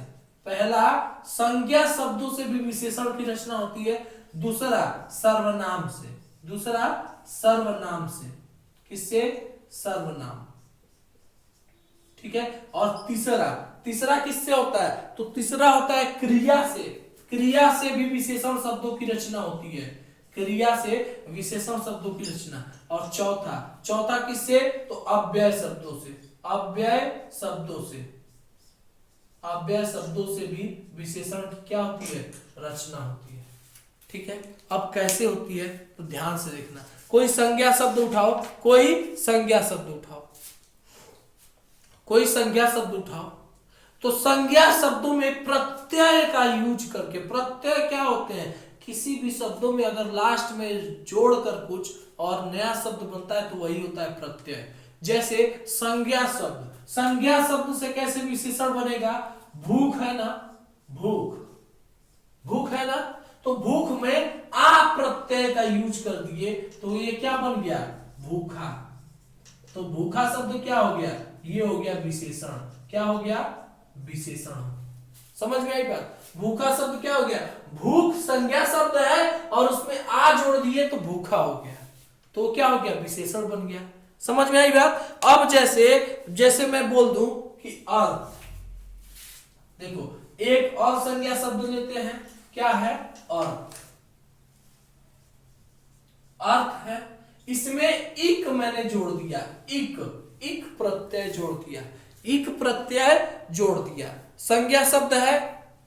पहला संज्ञा शब्दों से भी विशेषण की रचना होती है। दूसरा सर्वनाम से, दूसरा सर्वनाम से, किससे, सर्वनाम, ठीक है। और तीसरा, तीसरा किससे होता है? तो तीसरा होता है क्रिया से। क्रिया से भी विशेषण शब्दों की रचना होती है, क्रिया से विशेषण शब्दों की रचना। और चौथा, चौथा किससे? तो अव्यय शब्दों से, अव्यय शब्दों से, अव्यय शब्दों से भी विशेषण की क्या होती है? रचना होती है। ठीक है। अब कैसे होती है तो ध्यान से देखना। कोई संज्ञा शब्द उठाओ, कोई संज्ञा शब्द उठाओ, कोई संज्ञा शब्द उठाओ। तो संज्ञा शब्दों में प्रत्यय का यूज करके, प्रत्यय क्या होते हैं? किसी भी शब्दों में अगर लास्ट में जोड़कर कुछ और नया शब्द बनता है तो वही होता है प्रत्यय। जैसे संज्ञा शब्द, संज्ञा शब्द से कैसे विशेषण बनेगा? भूख है ना, भूख, भूख है ना, तो भूख में आ प्रत्यय का यूज कर दिए तो ये क्या बन गया? भूखा। तो भूखा शब्द क्या हो गया? ये हो गया विशेषण। क्या हो गया? विशेषण। समझ में आई बात? भूखा शब्द क्या हो गया? भूख संज्ञा शब्द है और उसमें आ जोड़ दिए तो भूखा हो गया, तो क्या हो गया? विशेषण बन गया। समझ में आई बात? अब जैसे मैं बोल दूं कि अर्थ, देखो एक और संज्ञा शब्द लेते हैं, क्या है? अर्थ, अर्थ है। इसमें इक मैंने जोड़ दिया, इक, इक प्रत्यय जोड़ दिया, इक प्रत्यय जोड़ दिया। संज्ञा शब्द है,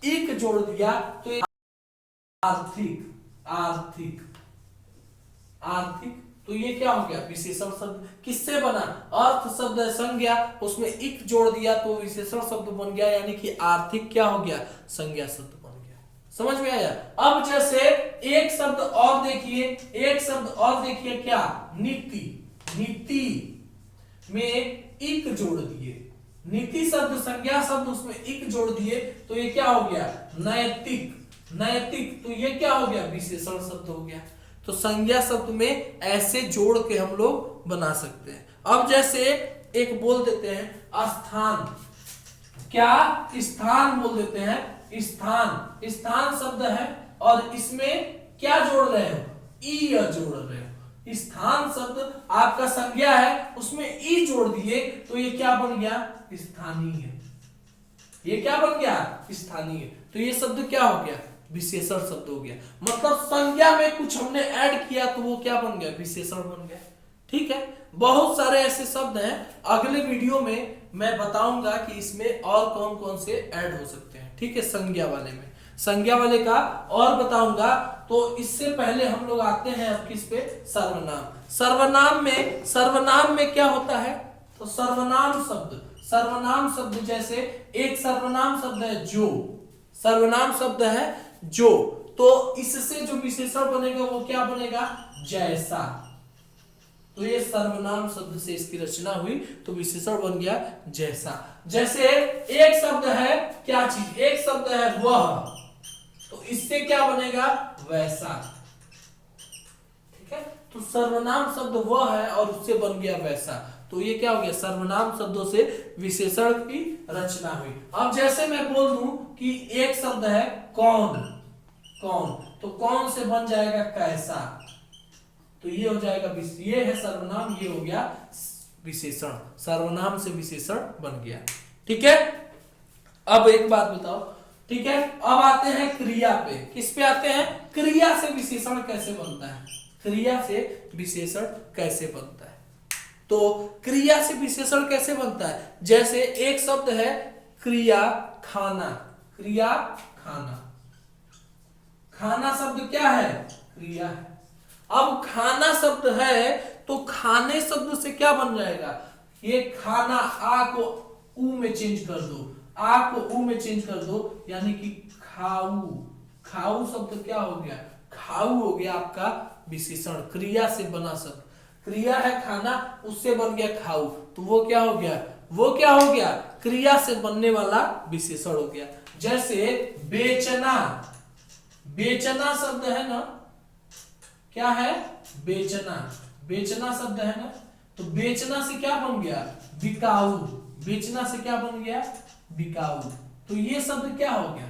इक जोड़ दिया तो आर्थिक, आर्थिक, आर्थिक, तो ये क्या हो गया? विशेषण शब्द। किससे बना? अर्थ शब्द है संज्ञा, उसमें इक जोड़ दिया तो विशेषण शब्द बन गया, यानी कि आर्थिक क्या हो गया? संज्ञा शब्द बन गया। समझ में आया? अब जैसे एक शब्द और देखिए, एक शब्द और देखिए, क्या? नीति, नीति में इक जोड़ दिए, नीति शब्द संज्ञा शब्द, उसमें इक जोड़ दिए तो ये क्या हो गया? नैतिक, नैतिक, तो ये क्या हो गया? विशेषण शब्द हो गया। तो संज्ञा शब्द में ऐसे जोड़ के हम लोग बना सकते हैं। अब जैसे एक बोल देते हैं स्थान, क्या? स्थान बोल देते हैं, स्थान, स्थान शब्द है और इसमें क्या जोड़ रहे हो? ई जोड़ रहे हो। स्थान शब्द आपका संज्ञा है, उसमें ई जोड़ दिए तो ये क्या बन गया? स्थानीय। ये क्या बन गया? स्थानीय। तो ये शब्द क्या हो गया? विशेषण शब्द हो गया। मतलब संज्ञा में कुछ हमने ऐड किया तो वो क्या बन गया? विशेषण बन गया। ठीक है। बहुत सारे ऐसे शब्द हैं, अगले वीडियो में मैं बताऊंगा कि इसमें और कौन कौन से ऐड हो सकते हैं। ठीक है। संज्ञा वाले में, संज्ञा वाले का और बताऊंगा। तो इससे पहले हम लोग आते हैं अब किस पे? सर्वनाम। सर्वनाम में क्या होता है? तो सर्वनाम शब्द, सर्वनाम शब्द जैसे एक सर्वनाम शब्द है जो, सर्वनाम शब्द है जो, तो इससे जो विशेषण बनेगा वो क्या बनेगा? जैसा। तो ये सर्वनाम शब्द से इसकी रचना हुई तो विशेषण बन गया जैसा। जैसे एक शब्द है, क्या चीज? एक शब्द है वह, तो इससे क्या बनेगा? वैसा। ठीक है। तो सर्वनाम शब्द वह है और उससे बन गया वैसा, तो ये क्या हो गया? सर्वनाम शब्दों से विशेषण की रचना हुई। अब जैसे मैं बोल दूं कि एक शब्द है कौन, कौन, तो कौन से बन जाएगा? कैसा, तो ये हो जाएगा, ये है सर्वनाम, ये हो गया विशेषण। सर्वनाम से विशेषण बन गया। ठीक है। अब एक बात बताओ, ठीक है, अब आते हैं क्रिया पे। किस पे आते हैं? क्रिया से विशेषण कैसे बनता है? क्रिया से विशेषण कैसे बनता है? तो क्रिया से विशेषण कैसे बनता है? जैसे एक शब्द है क्रिया खाना, क्रिया खाना, खाना शब्द क्या है? क्रिया है। अब खाना शब्द है तो खाने शब्द से क्या बन जाएगा? ये खाना, आ को ऊ में चेंज कर दो, आ को ऊ में चेंज कर दो, यानी कि खाऊ, खाऊ शब्द क्या हो गया? खाऊ हो गया आपका विशेषण, क्रिया से बना शब्द। क्रिया है खाना, उससे बन गया खाऊ, तो वो क्या हो गया? वो क्या हो गया? क्रिया से बनने वाला विशेषण हो गया। जैसे बेचना, बेचना शब्द है ना, क्या है? बेचना, बेचना शब्द है ना, तो बेचना से क्या बन गया? बिकाऊ, बेचना से क्या बन गया? बिकाऊ। तो ये शब्द क्या हो गया?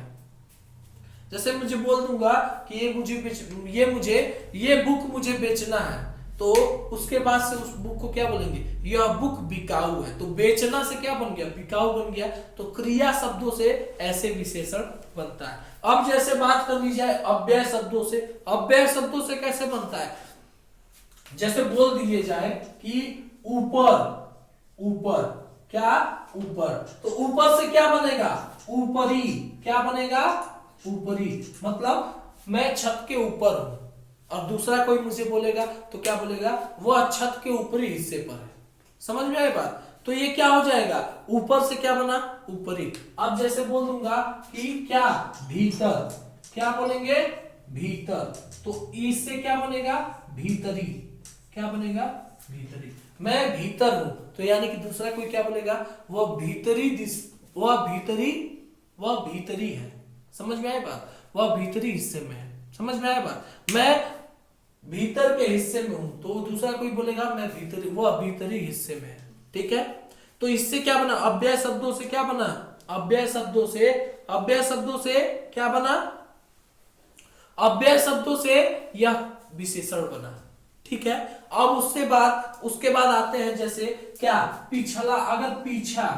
जैसे मुझे बोल दूंगा कि ये बुक मुझे बेचना है, तो उसके बाद से उस बुक को क्या बोलेंगे, यह बुक बिकाऊ है। तो बेचना से क्या बन गया, बिकाऊ बन गया। तो क्रिया शब्दों से ऐसे विशेषण बनता है। अब जैसे बात कर ली जाए अव्यय शब्दों से, अव्यय शब्दों से कैसे बनता है, जैसे बोल दिए जाए कि ऊपर, ऊपर क्या, ऊपर, तो ऊपर से क्या बनेगा, ऊपरी, क्या बनेगा, ऊपरी, मतलब मैं छत के ऊपर हूं, और दूसरा कोई मुझे बोलेगा तो क्या बोलेगा, वह छत के ऊपरी हिस्से पर है। समझ में आई बात। तो ये क्या हो जाएगा, ऊपर से क्या बना, ऊपरी। अब जैसे बोल दूंगा कि क्या, भीतर, क्या बोलेंगे, भीतर, तो इससे क्या बनेगा, भीतरी, क्या बनेगा, भीतरी। मैं भीतर हूं, तो यानी कि दूसरा कोई क्या बोलेगा, वह भीतरी वह भीतरी, वह भीतरी है। समझ में आया बात, वह भीतरी हिस्से में है। समझ में आया बात, मैं भीतर के हिस्से में हूं, तो दूसरा कोई बोलेगा मैं भीतरी, वह भीतरी हिस्से में है। ठीक है, तो इससे क्या बना, अव्यय शब्दों से क्या बना, अव्यय शब्दों से, अव्यय शब्दों से क्या बना, अव्यय शब्दों से यह विशेषण बना। ठीक है, अब उसके बाद आते हैं जैसे क्या, पिछला, अगर पीछा,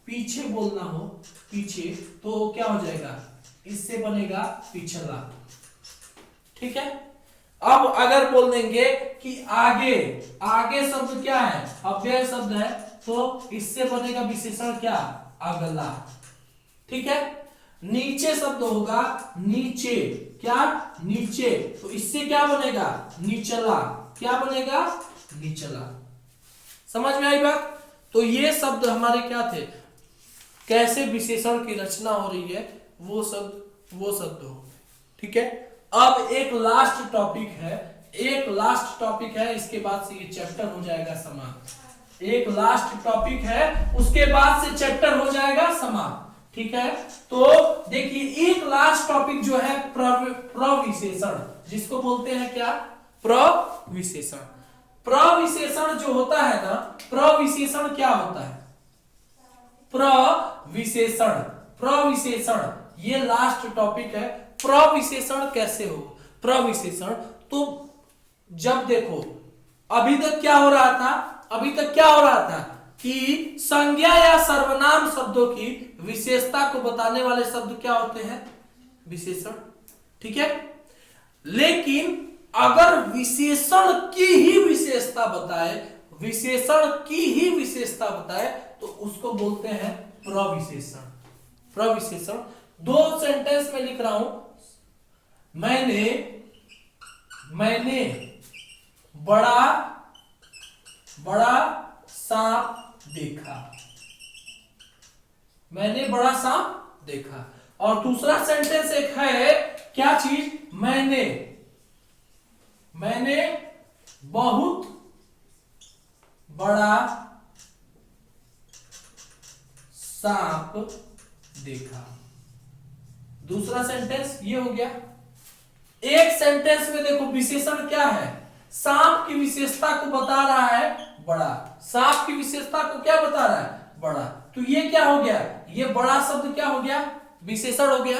पीछे बोलना हो, पीछे, तो क्या हो जाएगा, इससे बनेगा पिछला। ठीक है, अब अगर बोल देंगे कि आगे, आगे शब्द क्या है, अव्यय शब्द है, तो इससे बनेगा विशेषण क्या, अगला। ठीक है, नीचे शब्द होगा, नीचे, क्या, नीचे, तो इससे क्या बनेगा, निचला, क्या बनेगा, निचला। समझ में आई बात। तो ये शब्द हमारे क्या थे, कैसे विशेषण की रचना हो रही है, वो शब्द हो। ठीक है, अब एक लास्ट टॉपिक है, एक लास्ट टॉपिक है, इसके बाद से ये चैप्टर हो जाएगा समाप्त। एक लास्ट टॉपिक है, उसके बाद से चैप्टर हो जाएगा समाप्त। ठीक है, तो देखिए एक लास्ट टॉपिक जो है प्रविशेषण, जिसको बोलते हैं क्या, प्रविशेषण। प्रविशेषण जो होता है ना, प्रविशेषण क्या होता है, प्रविशेषण, प्रविशेषण ये लास्ट टॉपिक है। प्रविशेषण कैसे हो, प्रविशेषण, तो जब देखो अभी तक क्या हो रहा था, अभी तक क्या हो रहा था कि संज्ञा या सर्वनाम शब्दों की विशेषता को बताने वाले शब्द क्या होते हैं, विशेषण। ठीक है, लेकिन अगर विशेषण की ही विशेषता बताए, विशेषण की ही विशेषता बताए, तो उसको बोलते हैं प्रविशेषण। प्रविशेषण दो सेंटेंस में लिख रहा हूं, मैंने बड़ा सांप देखा, मैंने बड़ा सांप देखा। और दूसरा सेंटेंस एक है, क्या चीज, मैंने बहुत बड़ा सांप देखा। दूसरा सेंटेंस ये हो गया। एक सेंटेंस में देखो विशेषण क्या है, सांप की विशेषता को बता रहा है बड़ा, सांप की विशेषता को क्या बता रहा है, बड़ा। तो ये क्या हो गया, ये बड़ा शब्द क्या हो गया, विशेषण हो गया।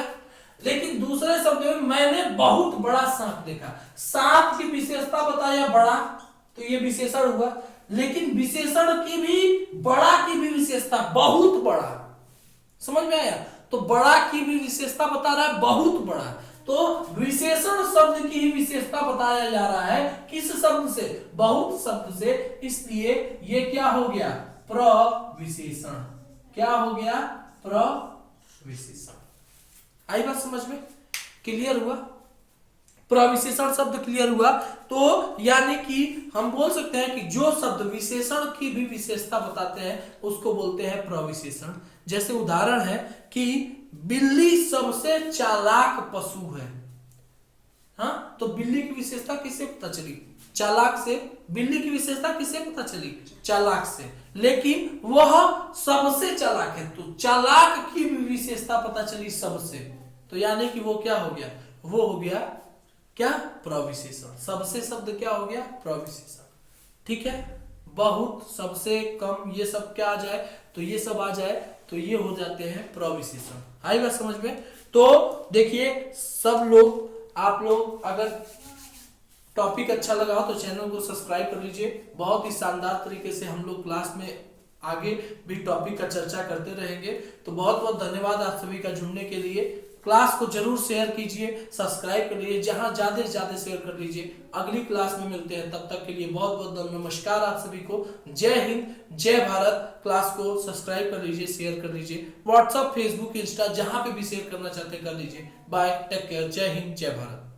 लेकिन दूसरे शब्द में मैंने बहुत बड़ा सांप देखा, सांप की विशेषता बताया बड़ा, तो ये विशेषण हुआ। लेकिन विशेषण की भी, बड़ा की भी विशेषता बहुत बड़ा, समझ में आया। तो बड़ा की भी विशेषता बता रहा है बहुत बड़ा, तो विशेषण शब्द की ही विशेषता बताया जा रहा है, किस शब्द से, बहुत शब्द से। इसलिए ये क्या हो गया, प्रविशेषण। क्या हो गया, प्रविशेषण। आई बात समझ में, क्लियर हुआ, प्रविशेषण शब्द क्लियर हुआ। तो यानी कि हम बोल सकते हैं कि जो शब्द विशेषण की भी विशेषता बताते हैं उसको बोलते हैं प्रविशेषण। जैसे उदाहरण है कि बिल्ली सबसे चालाक पशु है। हाँ, तो बिल्ली की विशेषता किससे पता चली, चालाक से। बिल्ली की विशेषता किससे पता चली, चालाक से। लेकिन वह सबसे चालाक है, तो चालाक की भी विशेषता पता चली सबसे, तो यानी कि वो क्या हो गया, वो हो गया क्या, प्रविशेषण। सबसे शब्द क्या हो गया, प्रविशेषण। ठीक है, बहुत, सबसे, कम, ये सब क्या आ जाए, तो ये सब आ जाए, तो ये हो जाते हैं प्रविशेषण। आई बात समझ में। तो देखिए सब लोग, आप लोग अगर टॉपिक अच्छा लगा हो तो चैनल को सब्सक्राइब कर लीजिए। बहुत ही शानदार तरीके से हम लोग क्लास में आगे भी टॉपिक का चर्चा करते रहेंगे। तो बहुत बहुत धन्यवाद आप सभी का जुड़ने के लिए। क्लास को जरूर शेयर कीजिए, सब्सक्राइब कर लीजिए, जहां ज्यादा से ज्यादा शेयर कर लीजिए। अगली क्लास में मिलते हैं, तब तक के लिए बहुत बहुत नमस्कार आप सभी को। जय हिंद, जय भारत। क्लास को सब्सक्राइब कर लीजिए, शेयर कर लीजिए। व्हाट्सएप, फेसबुक, इंस्टा जहां पे भी शेयर करना चाहते हैं कर लीजिए। बाय, टेक केयर, जय हिंद, जय भारत।